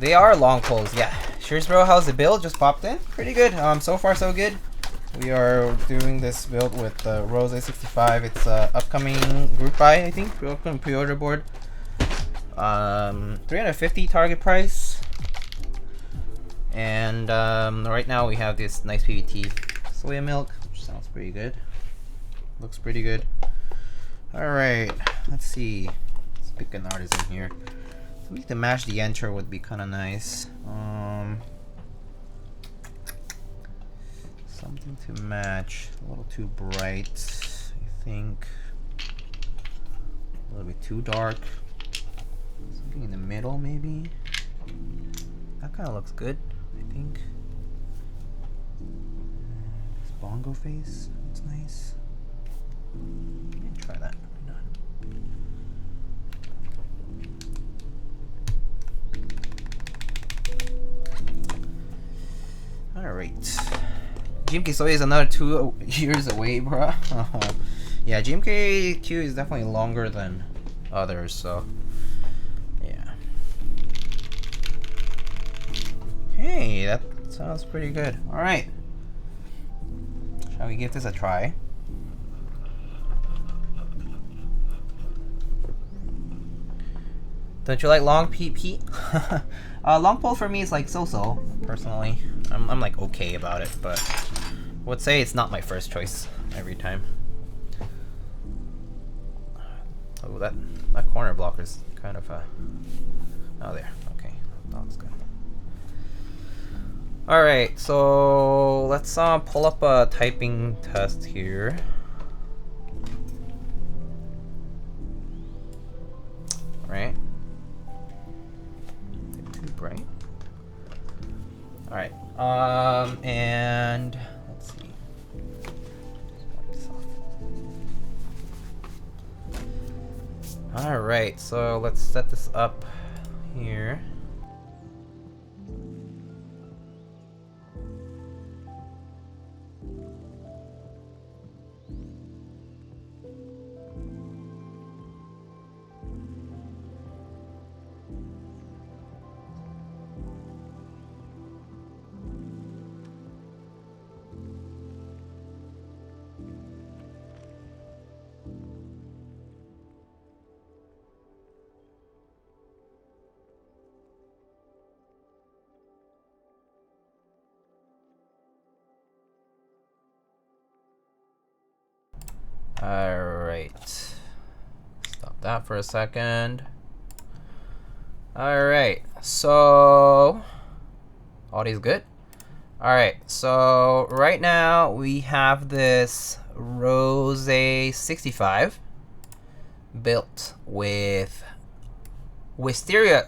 They are long pulls, yeah. Cheers, bro. How's the build? Just popped in. Pretty good. So far so good. We are doing this build with the Roze 65. It's upcoming group buy, I think. Upcoming pre-order board. 350 target price. And right now we have this NicePBT Soyamilk, which sounds pretty good. Looks pretty good. All right. Let's see. Let's pick an artist in here. Something to match the enter would be kind of nice. Something to match. A little too bright, I think. A little bit too dark. Something in the middle, maybe. That kind of looks good, I think. This bongo face, that's nice. Yeah, try that. Alright. GMK Soy is another 2 years away, bruh. Yeah, GMK Q is definitely longer than others, so yeah. Hey, that sounds pretty good. Alright. Shall we give this a try? Don't you like long PP? Long pole for me is like so-so, personally. I'm like okay about it, but I would say it's not my first choice every time. Oh, that corner blocker's kind of oh, there. Okay, that looks good. All right, so let's pull up a typing test here. Right. Too bright. All right. And let's see. All right, so let's set this up here. Alright, stop that for a second. Alright, so audio's good. Alright, so right now we have this Roze 65 built with wisteria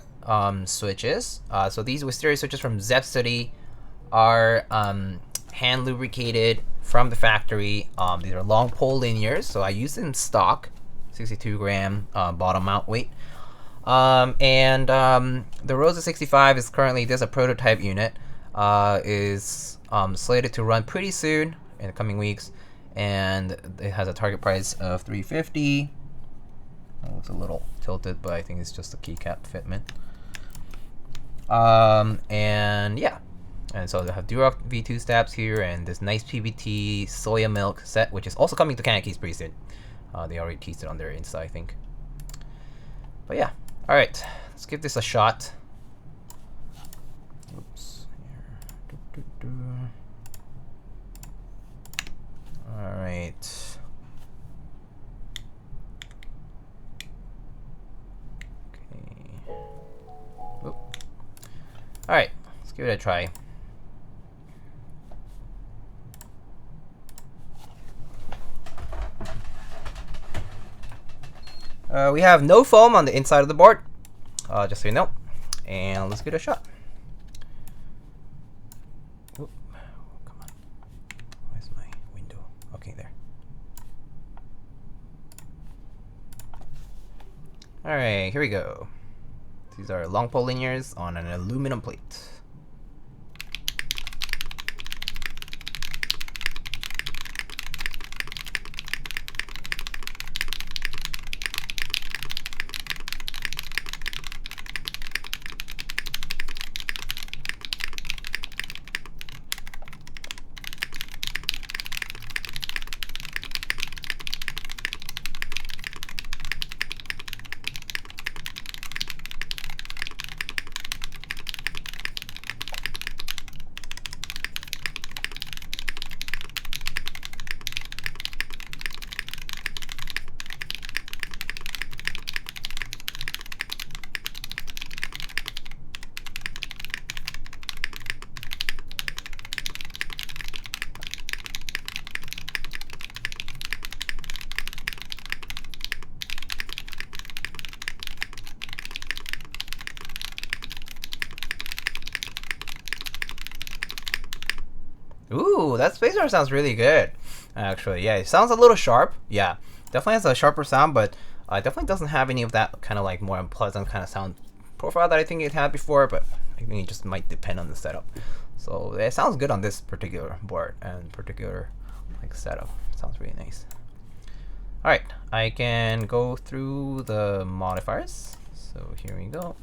switches. So these wisteria switches from Zepstudy are hand lubricated from the factory. These are long pole linears, so I use it in stock, 62 gram bottom mount weight. The Roze 65 is currently, there's a prototype unit, is slated to run pretty soon in the coming weeks, and it has a target price of $350. It looks a little tilted, but I think it's just a keycap fitment. And yeah. And so they have Durock V2 steps here, and this NicePBT Soyamilk set, which is also coming to CannonKeys pretty soon. They already teased it on their Insta, I think. But yeah, all right, let's give this a shot. Oops. All right. Okay. Oop. All right, let's give it a try. We have no foam on the inside of the board, just so you know. And let's give it a shot. Oop, come on. Where's my window? Okay, there. All right, here we go. These are long pole linears on an aluminum plate. Ooh, that spacer sounds really good. Actually, yeah, it sounds a little sharp. Yeah, definitely has a sharper sound, but it definitely doesn't have any of that kind of like more unpleasant kind of sound profile that I think it had before, but I think it just might depend on the setup. So it sounds good on this particular board and particular like setup. It sounds really nice. All right, I can go through the modifiers. So here we go.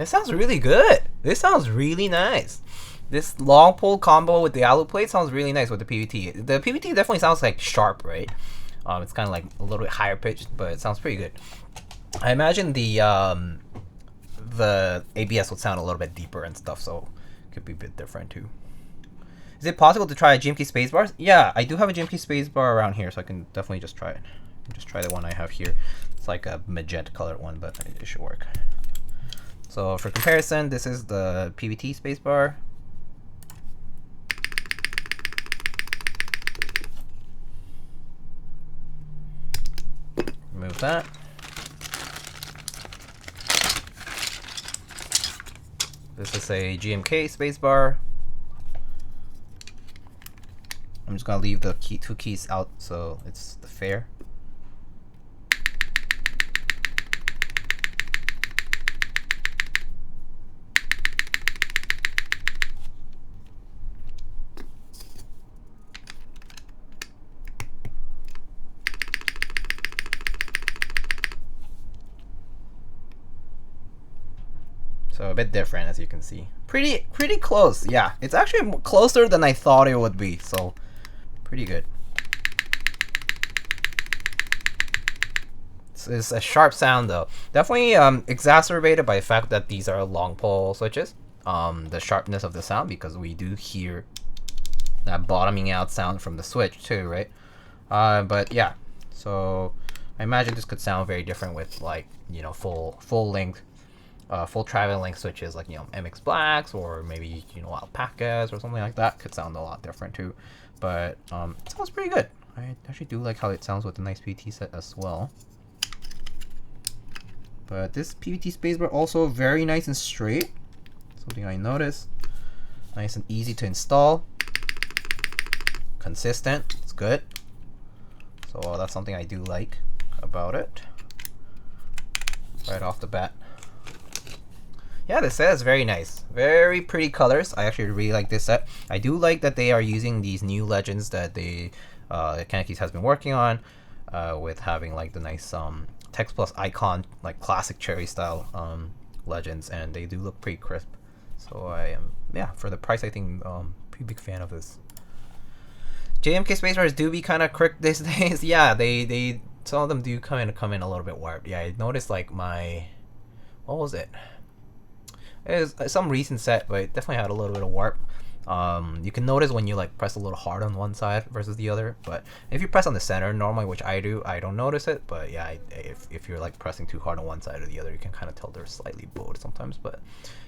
This sounds really good. This sounds really nice. This long pull combo with the alu plate sounds really nice with the PBT. The PBT definitely sounds like sharp, right? It's kind of like a little bit higher pitched, but it sounds pretty good. I imagine the ABS would sound a little bit deeper and stuff, so it could be a bit different too. Is it possible to try a GMK spacebar? Yeah, I do have a GMK spacebar around here, so I can definitely just try it. Just try the one I have here. It's like a magenta colored one, but it should work. So for comparison, this is the PBT spacebar. Remove that. This is a GMK spacebar. I'm just gonna leave the two keys out so it's the fair. So a bit different, as you can see. Pretty close. Yeah, it's actually closer than I thought it would be. So pretty good. It's a sharp sound though. Definitely exacerbated by the fact that these are long pole switches. The sharpness of the sound, because we do hear that bottoming out sound from the switch too, right? But yeah, so I imagine this could sound very different with, like, you know, full length. Full traveling length switches, like, you know, MX Blacks, or maybe, you know, Alpacas or something like that, could sound a lot different too. But it sounds pretty good. I actually do like how it sounds with the NicePBT set as well. But this PBT spacebar also very nice and straight. Something I noticed. Nice and easy to install. Consistent. It's good. So that's something I do like about it. Right off the bat. Yeah, this set is very nice. Very pretty colors. I actually really like this set. I do like that they are using these new legends that they CannonKeys has been working on, with having like the nice text plus icon, like classic cherry style legends, and they do look pretty crisp. So I am, yeah, for the price, I think pretty big fan of this. JMK spacebars do be kind of quick these days. Yeah, they some of them do come in a little bit warped. Yeah, I noticed like my, what was it? It was some recent set, but it definitely had a little bit of warp. You can notice when you like press a little hard on one side versus the other, but if you press on the center normally, which I do, I don't notice it. But yeah, if you're like pressing too hard on one side or the other, you can kind of tell they're slightly bowed sometimes. But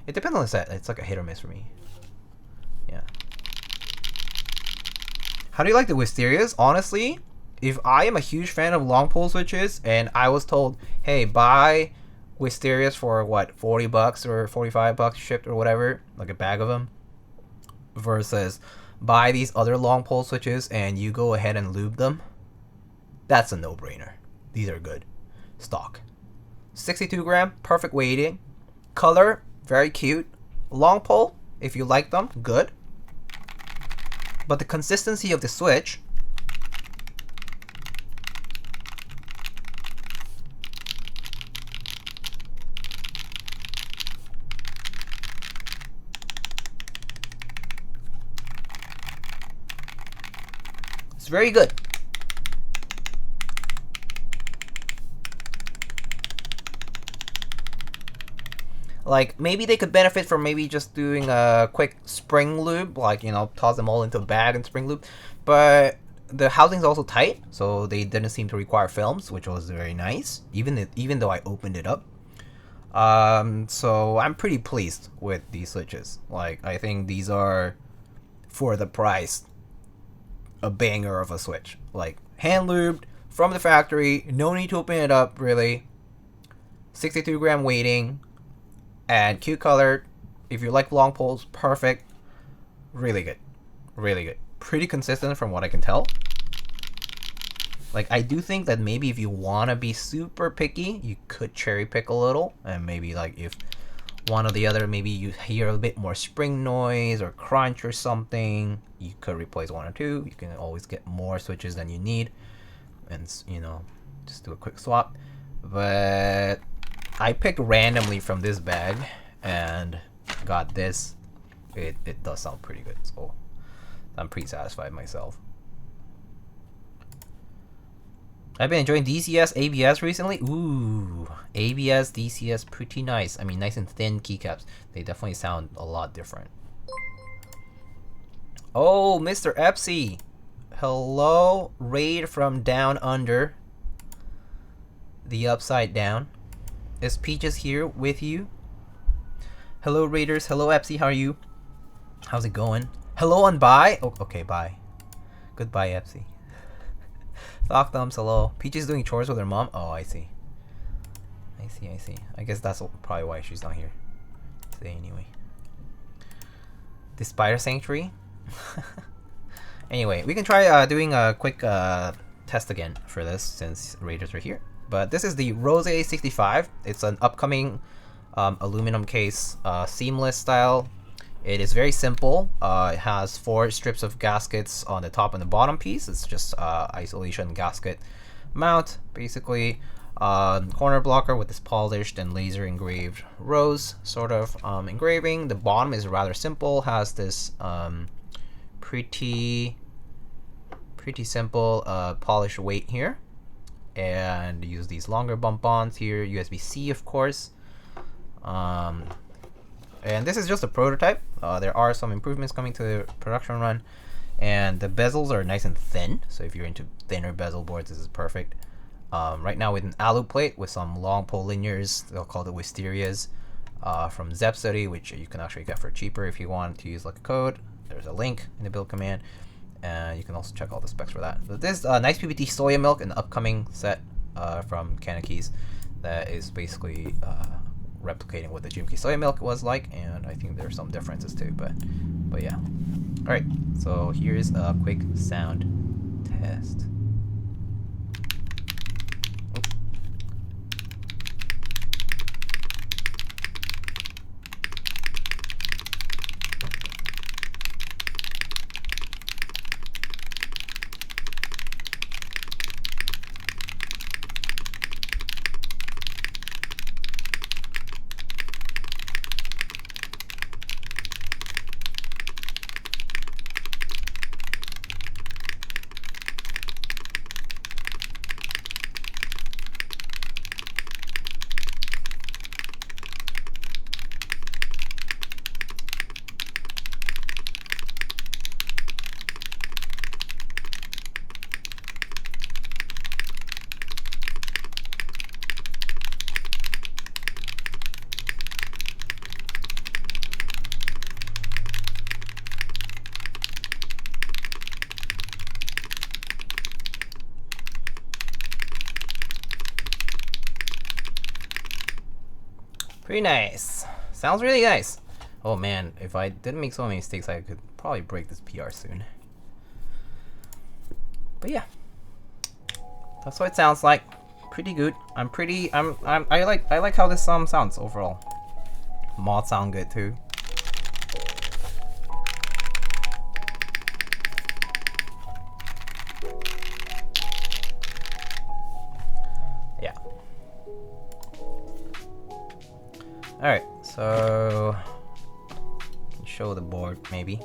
it depends on the set. It's like a hit or miss for me. Yeah. How do you like the Wisterias? Honestly, if I am a huge fan of long pole switches and I was told, hey, buy Wisterias for what, $40 or $45 shipped or whatever, like a bag of them, versus buy these other long pole switches and you go ahead and lube them, that's a no-brainer. These are good. Stock. 62 gram, perfect weighting. Color, very cute. Long pole, if you like them, good. But the consistency of the switch, it's very good. Like, maybe they could benefit from maybe just doing a quick spring lube, like, you know, toss them all into a bag and spring lube. But the housing's also tight, so they didn't seem to require films, which was very nice, even though I opened it up. So I'm pretty pleased with these switches. Like, I think these are, for the price, a banger of a switch. Like, hand lubed from the factory, no need to open it up really. 62 gram weighting, and cute color. If you like long poles, perfect. Really good. Really good. Pretty consistent from what I can tell. Like, I do think that maybe if you want to be super picky, you could cherry pick a little, and maybe like if one or the other, maybe you hear a bit more spring noise or crunch or something, you could replace one or two. You can always get more switches than you need, and, you know, just do a quick swap. But I picked randomly from this bag, and got this, it does sound pretty good. So I'm pretty satisfied myself. I've been enjoying DCS ABS recently. Ooh, ABS DCS pretty nice. I mean, nice and thin keycaps. They definitely sound a lot different. Oh, Mr. Epsy. Hello, raid from down under. The upside down. Is Peaches here with you? Hello, raiders. Hello, Epsy. How are you? How's it going? Hello and bye. Oh, okay, bye. Goodbye, Epsy. Sock thumbs, hello. Peaches doing chores with her mom. Oh, I see. I see. I guess that's probably why she's not here today anyway. The spider sanctuary. Anyway, we can try doing a quick test again for this since raiders are here. But this is the Roze 65. It's an upcoming aluminum case, seamless style. It is very simple. It has 4 strips of gaskets on the top and the bottom piece. It's just isolation gasket mount, basically. Corner blocker with this polished and laser engraved rose sort of engraving. The bottom is rather simple. Has this pretty simple polished weight here, and use these longer bump-ons here. USB-C, of course. And this is just a prototype. There are some improvements coming to the production run, and the bezels are nice and thin. So if you're into thinner bezel boards, this is perfect. Right now with an alu plate with some long pole linears, they'll call it Wisterias, from Zepstudy, which you can actually get for cheaper if you want to use like a code. There's a link in the build command, and you can also check all the specs for that. So this NicePBT Soyamilk, an upcoming set from CannonKeys that is basically replicating what the GMK Soyamilk was like, and I think there's some differences too, but yeah. Alright, so here's a quick sound test. Pretty nice. Sounds really nice. Oh man, if I didn't make so many mistakes, I could probably break this PR soon. But yeah, that's what it sounds like. Pretty good. I like how this sounds overall. Mods sound good too. Yeah. Alright, so show the board maybe.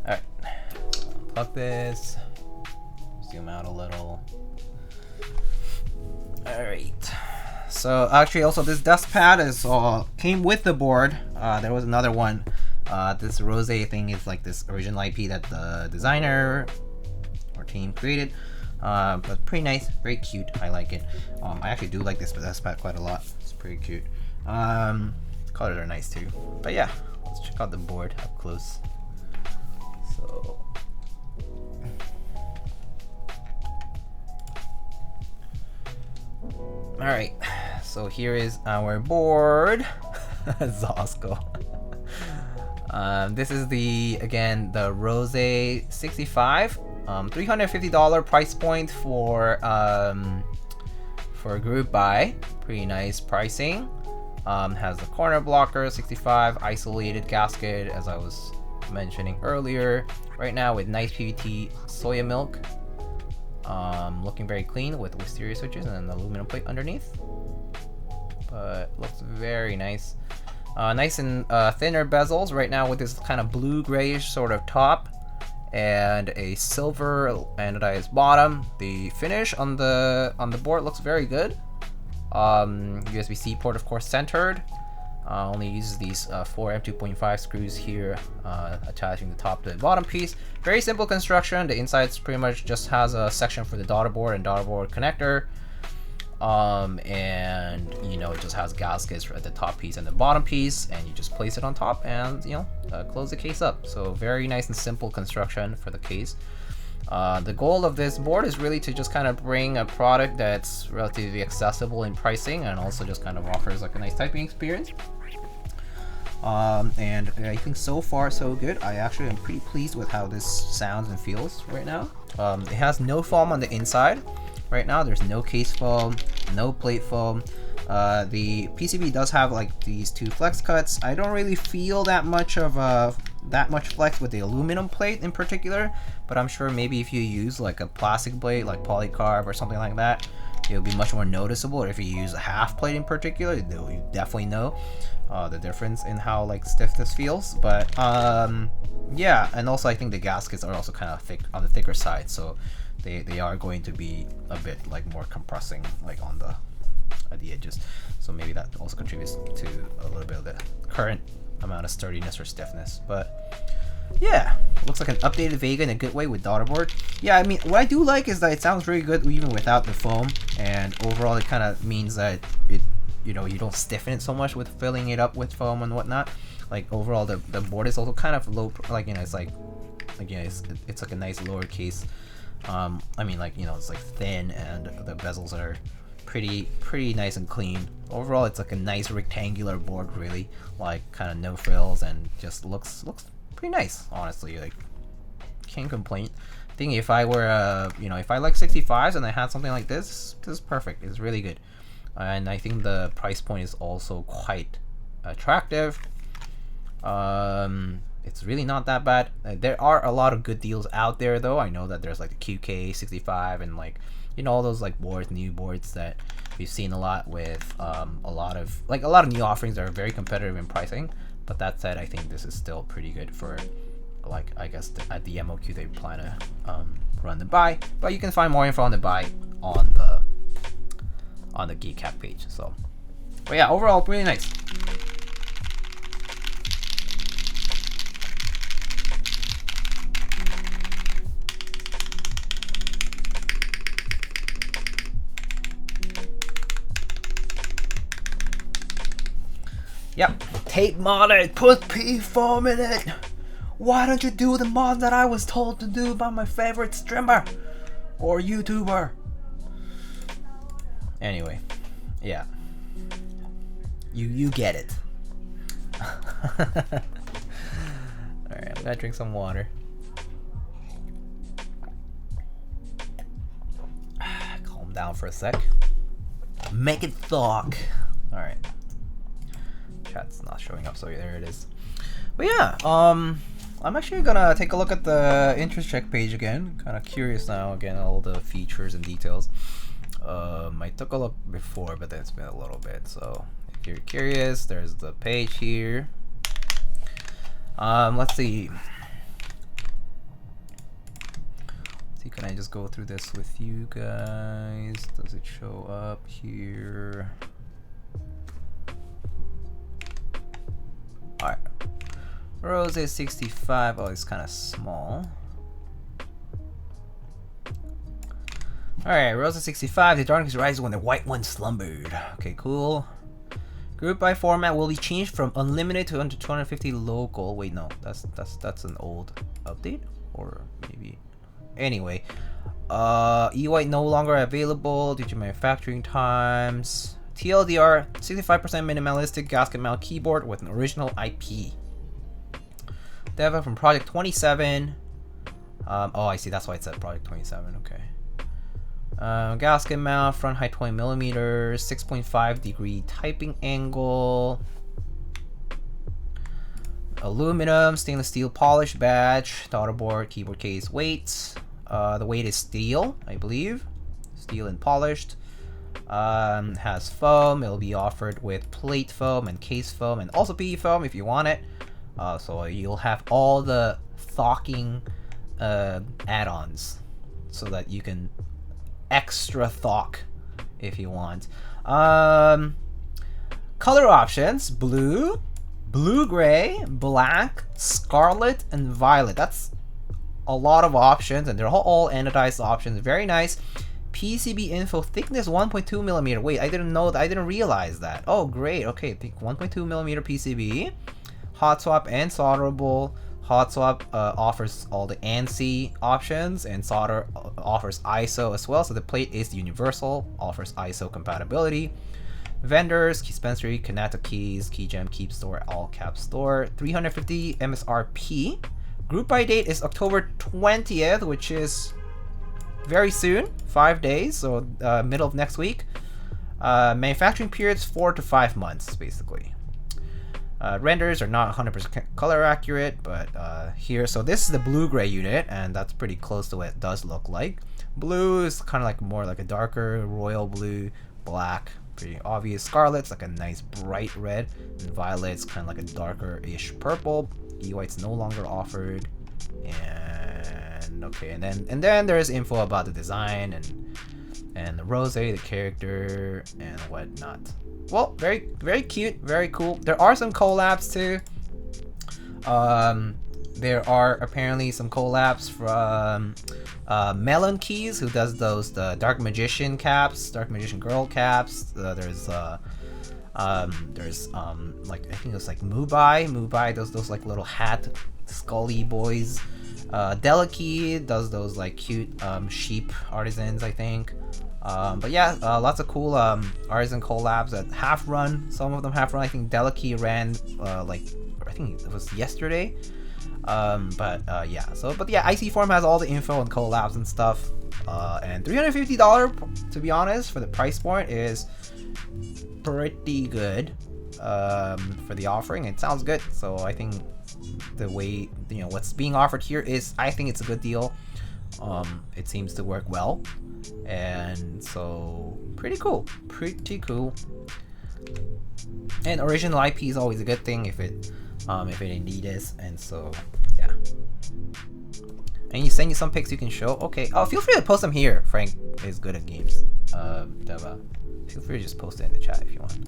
Alright, unplug this, zoom out a little. Alright, so actually also this desk pad is came with the board. There was another one. This Roze thing is like this original IP that the designer or team created. But pretty nice, very cute. I like it. I actually do like this desk pad quite a lot. It's pretty cute. Colors are nice too. But yeah, let's check out the board up close. So alright, so here is our board. Zosco. This is the Roze 65. $350 price point for group buy. Pretty nice pricing. Has the corner blocker, 65, isolated gasket, as I was mentioning earlier. Right now with NicePBT Soyamilk. Looking very clean with wisteria switches and an aluminum plate underneath. But looks very nice. Nice and thinner bezels right now with this kind of blue grayish sort of top and a silver anodized bottom. The finish on the board looks very good. USB-C port, of course, centered. Only uses these 4 M2.5 screws here, attaching the top to the bottom piece. Very simple construction. The insides pretty much just has a section for the daughter board and daughter board connector. And you know, it just has gaskets at the top piece and the bottom piece, and you just place it on top and, you know, close the case up. So very nice and simple construction for the case. The goal of this board is really to just kind of bring a product that's relatively accessible in pricing and also just kind of offers like a nice typing experience. And I think so far so good. I actually am pretty pleased with how this sounds and feels right now. It has no foam on the inside. Right now there's no case foam, no plate foam. The PCB does have like these 2 flex cuts. I don't really feel that much of that much flex with the aluminum plate in particular, but I'm sure maybe if you use like a plastic plate like polycarb or something like that, it'll be much more noticeable. Or if you use a half plate in particular, you definitely know the difference in how like stiff this feels. But yeah, and also I think the gaskets are also kind of thick on the thicker side, so they are going to be a bit like more compressing like on the at the edges, so maybe that also contributes to a little bit of the current amount of sturdiness or stiffness. But yeah, looks like an updated Vega in a good way with daughter board. Yeah, I mean, what I do like is that it sounds very good even without the foam, and overall it kind of means that it, you know, you don't stiffen it so much with filling it up with foam and whatnot. Like overall the board is also kind of low, like, you know, it's like, again, it's like a nice lowercase. I mean, like, you know, it's like thin and the bezels are pretty nice and clean. Overall it's like a nice rectangular board, really, like kind of no frills, and just looks pretty nice, honestly. Like, can't complain. I think if I were you know, if I like 65s and I had something like this is perfect. It's really good, and I think the price point is also quite attractive. It's really not that bad. There are a lot of good deals out there though. I know that there's like the QK65 and, like, you know, all those like boards, new boards that we've seen a lot with a lot of new offerings that are very competitive in pricing. But that said, I think this is still pretty good for, like, I guess at the MOQ they plan to run the buy. But you can find more info on the buy on the Keycap page. So, but yeah, overall pretty nice. Yep, tape modded, put P foam in it. Why don't you do the mod that I was told to do by my favorite streamer or YouTuber? Anyway, yeah, you get it. All right, I'm gonna drink some water. Calm down for a sec. Make it talk. All right. Chat's not showing up, so there it is. But yeah, I'm actually gonna take a look at the interest check page again. Kind of curious now, again, all the features and details. I took a look before, but then it's been a little bit. So if you're curious, there's the page here. Let's see. Can I just go through this with you guys? Does it show up here? Alright, Roze 65. Oh, it's kind of small. Alright, Roze 65. The darkness rises when the white one slumbered. Okay, cool. Group by format will be changed from unlimited to under 250 local. Wait, no, that's an old update, or maybe. Anyway, E-White no longer available due to manufacturing times. TLDR, 65% minimalistic gasket mount keyboard with an original IP. Deva from Project 27. Oh, I see. That's why it said Project 27. Okay. Gasket mount, front height 20 millimeters, 6.5 degree typing angle. Aluminum, stainless steel polish badge, daughter board, keyboard case, weight. The weight is steel, I believe. Steel and polished. Has foam. It'll be offered with plate foam and case foam and also PE foam if you want it. So you'll have all the thawking add-ons so that you can extra thawk if you want. Color options: blue, blue-gray, black, scarlet, and violet. That's a lot of options, and they're all anodized options. Very nice. PCB info: thickness 1.2 millimeter. Wait, I didn't know that. I didn't realize that. Oh, great. Okay, 1.2 millimeter PCB. Hot swap and solderable. Hot swap offers all the ANSI options, and solder offers ISO as well. So the plate is universal, offers ISO compatibility. Vendors: Keyspensory, CannonKeys, KeyGem, Keep Store, All Cap Store. 350 MSRP. Group by date is October 20th, which is very soon, 5 days, so middle of next week. Manufacturing periods 4 to 5 months, basically. Renders are not 100% color accurate, but here, so this is the blue-gray unit, and that's pretty close to what it does look like. Blue is kind of like more like a darker royal blue. Black, pretty obvious. Scarlet's like a nice bright red, and violet's kind of like a darker-ish purple. E-white's no longer offered, and okay, and then there's info about the design and the Roze, the character, and whatnot. Well, very cute, very cool. There are some collabs too. There are apparently some collabs from CannonKeys, who does the Dark Magician caps, Dark Magician girl caps. There's like, I think it's like Mubai does those like little hat scully boys. Delicate does those like cute sheep artisans, I think. But yeah, lots of cool artisan collabs that half run. Some of them half run. I think Delicate ran like, I think it was yesterday. Yeah, so but yeah, IC Form has all the info and collabs and stuff. And $350, to be honest, for the price point is pretty good for the offering. It sounds good, so I think the way, you know, what's being offered here is, I think it's a good deal. It seems to work well, and so pretty cool. And original IP is always a good thing if it indeed is, and so yeah. And you send you some pics you can show. Okay. Oh, feel free to post them here. Frank is good at games. Deva, feel free to just post it in the chat if you want.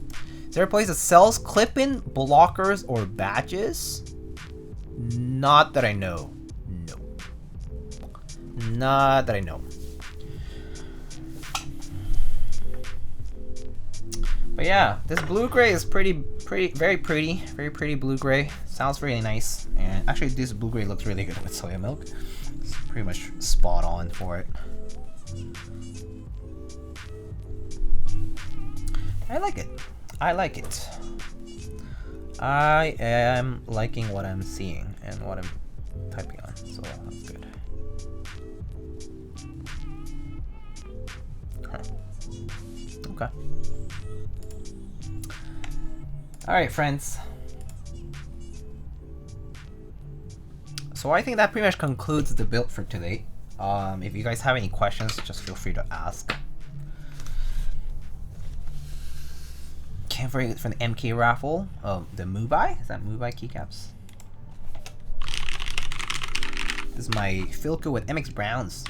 Is there a place that sells clip-in blockers or badges? Not that I know. No. Not that I know. But yeah, this blue-gray is very pretty blue-gray. Sounds really nice. And actually, this blue-gray looks really good with Soyamilk. It's pretty much spot on for it. I like it. I like it. I am liking what I'm seeing and what I'm typing on, so that's good. Okay. Alright, friends. So I think that pretty much concludes the build for today. If you guys have any questions, just feel free to ask. Can't forget for the MK raffle. The Mubai? Is that Mubai keycaps? This is my Filco with MX Browns.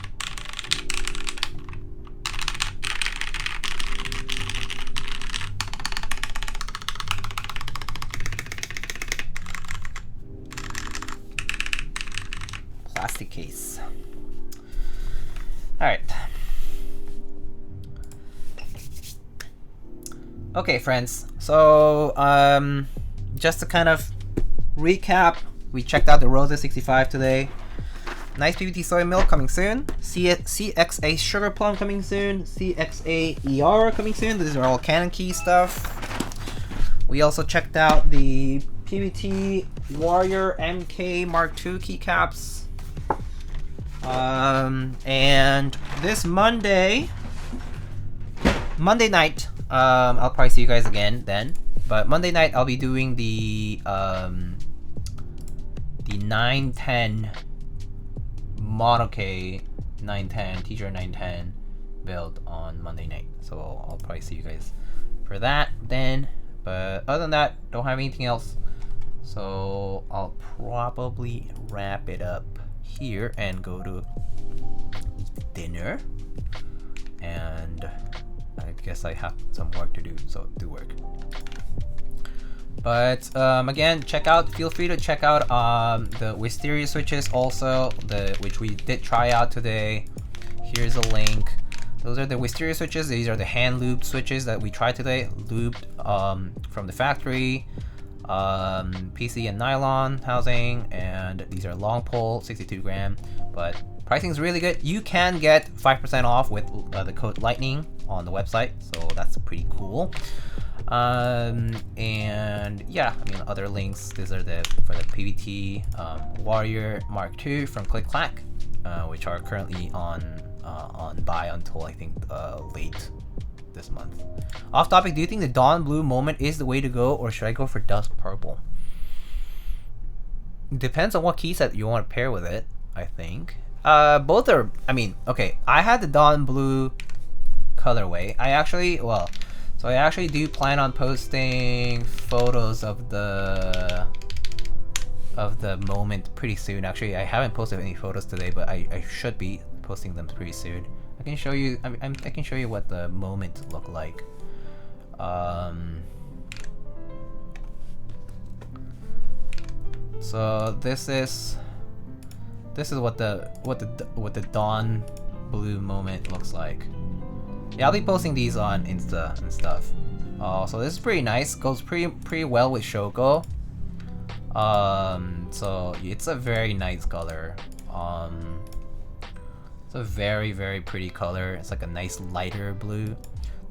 Plastic case. Alright. Okay, friends. So, just to kind of recap, we checked out the Roze 65 today. NicePBT Soyamilk coming soon. CXA Sugarplum coming soon. CXA Iara coming soon. These are all CannonKeys stuff. We also checked out the PBT Warrior Mk II keycaps. And this Monday night, I'll probably see you guys again then. But Monday night I'll be doing the 910 Monoke 910 T-shirt 910 build on Monday night. So I'll probably see you guys for that then. But other than that, don't have anything else. So I'll probably wrap it up here and go to dinner. And I guess I have some work to do, so do work. But again, feel free to check out the wisteria switches also, which we did try out today. Here's a link. Those are the wisteria switches. These are the hand lubed switches that we tried today, lubed from the factory. PC and nylon housing, and these are long pole, 62 gram, but pricing is really good. You can get 5% off with the code lightning on the website, so that's pretty cool. And yeah, I mean, other links, these are for the PBT Warrior Mk II from Click Clack, which are currently on buy until I think late this month. Off topic, do you think the Dawn Blue moment is the way to go, or should I go for Dusk Purple? Depends on what key set you want to pair with it, I think. Both are, I mean, okay, I had the Dawn Blue colorway. I actually do plan on posting photos of the moment pretty soon. Actually, I haven't posted any photos today, but I should be posting them pretty soon. I can show you. I can show you what the moment looked like. So this is what the Dawn Blue moment looks like. Yeah, I'll be posting these on Insta and stuff. So this is pretty nice. Goes pretty well with Shoko. So it's a very nice color. It's a very, very pretty color. It's like a nice lighter blue.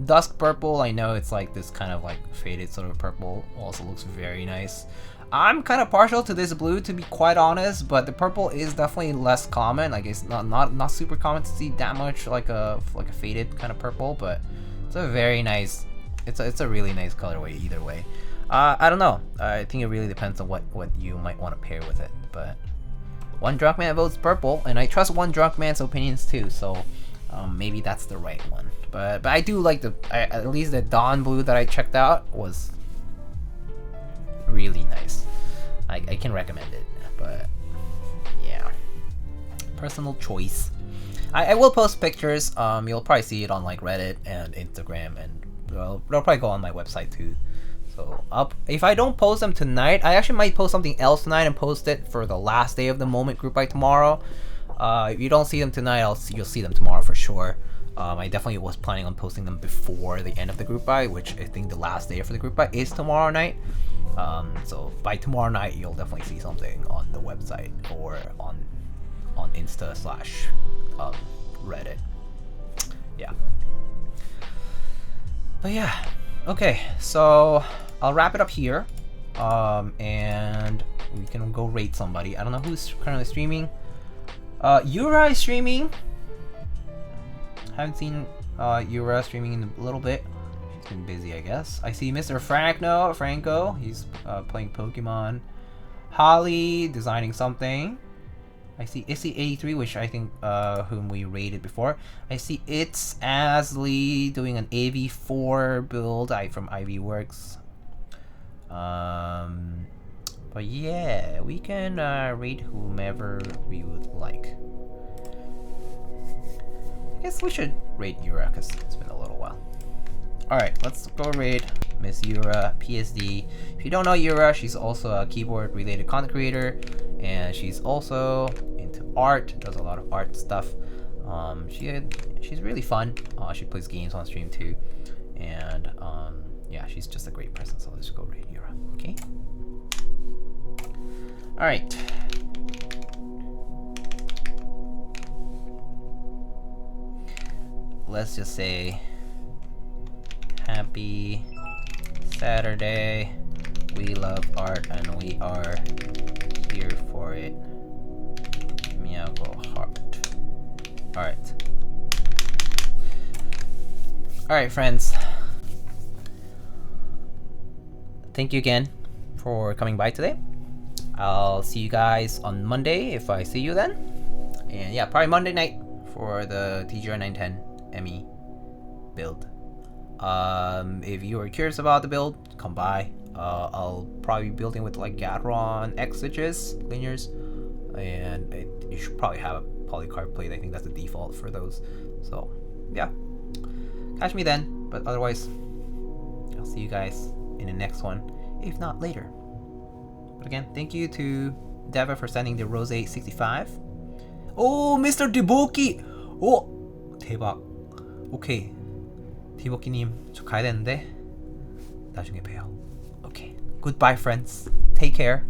Dusk Purple, I know it's like this kind of like faded sort of purple. Also looks very nice. I'm kind of partial to this blue, to be quite honest, but the purple is definitely less common. Like, it's not super common to see that much like a faded kind of purple, but it's a very nice. It's a really nice colorway either way. I don't know. I think it really depends on what you might want to pair with it. But one drunk man votes purple, and I trust one drunk man's opinions too. So maybe that's the right one. But I do like at least the Dawn Blue that I checked out was really nice. I can recommend it, but yeah, personal choice. I will post pictures. You'll probably see it on like Reddit and Instagram, and they'll probably go on my website too. So if I don't post them tonight, I actually might post something else tonight and post it for the last day of the moment group by tomorrow. If you don't see them tonight, you'll see them tomorrow for sure. I definitely was planning on posting them before the end of the group buy, which I think the last day for the group buy is tomorrow night. So by tomorrow night, you'll definitely see something on the website or on Insta / Reddit. Yeah. But yeah, okay. So I'll wrap it up here, and we can go rate somebody. I don't know who's currently streaming. Yura is streaming. Haven't seen Yura streaming in a little bit. She's been busy, I guess. I see Mr. Franco. He's playing Pokemon. Holly designing something. I see Issy83, which I think whom we rated before. I see It's Asley doing an AV4 build from Ivy Works. But yeah, we can rate whomever we would like. I guess we should rate Yura because it's been a little while. Alright, let's go rate Miss Yura PSD. If you don't know Yura, she's also a keyboard related content creator, and she's also into art, does a lot of art stuff. She's really fun. She plays games on stream too, and yeah, she's just a great person. So let's go rate Yura. Okay. All right. Let's just say happy Saturday. We love art and we are here for it. Meow heart. Alright. Alright, friends. Thank you again for coming by today. I'll see you guys on Monday if I see you then. And yeah, probably Monday night for the TGR910 ME build. If you are curious about the build, come by. I'll probably be building with like Gateron X switches, linears, and you should probably have a polycarb plate. I think that's the default for those. So yeah, catch me then. But otherwise, I'll see you guys in the next one, if not later. But again, thank you to Deva for sending the Roze 65. 오, Mr. Diboki! 오! 대박. 오케이. 디보키님, 저 가야 되는데 나중에 봬요. 오케이. Goodbye, friends. Take care.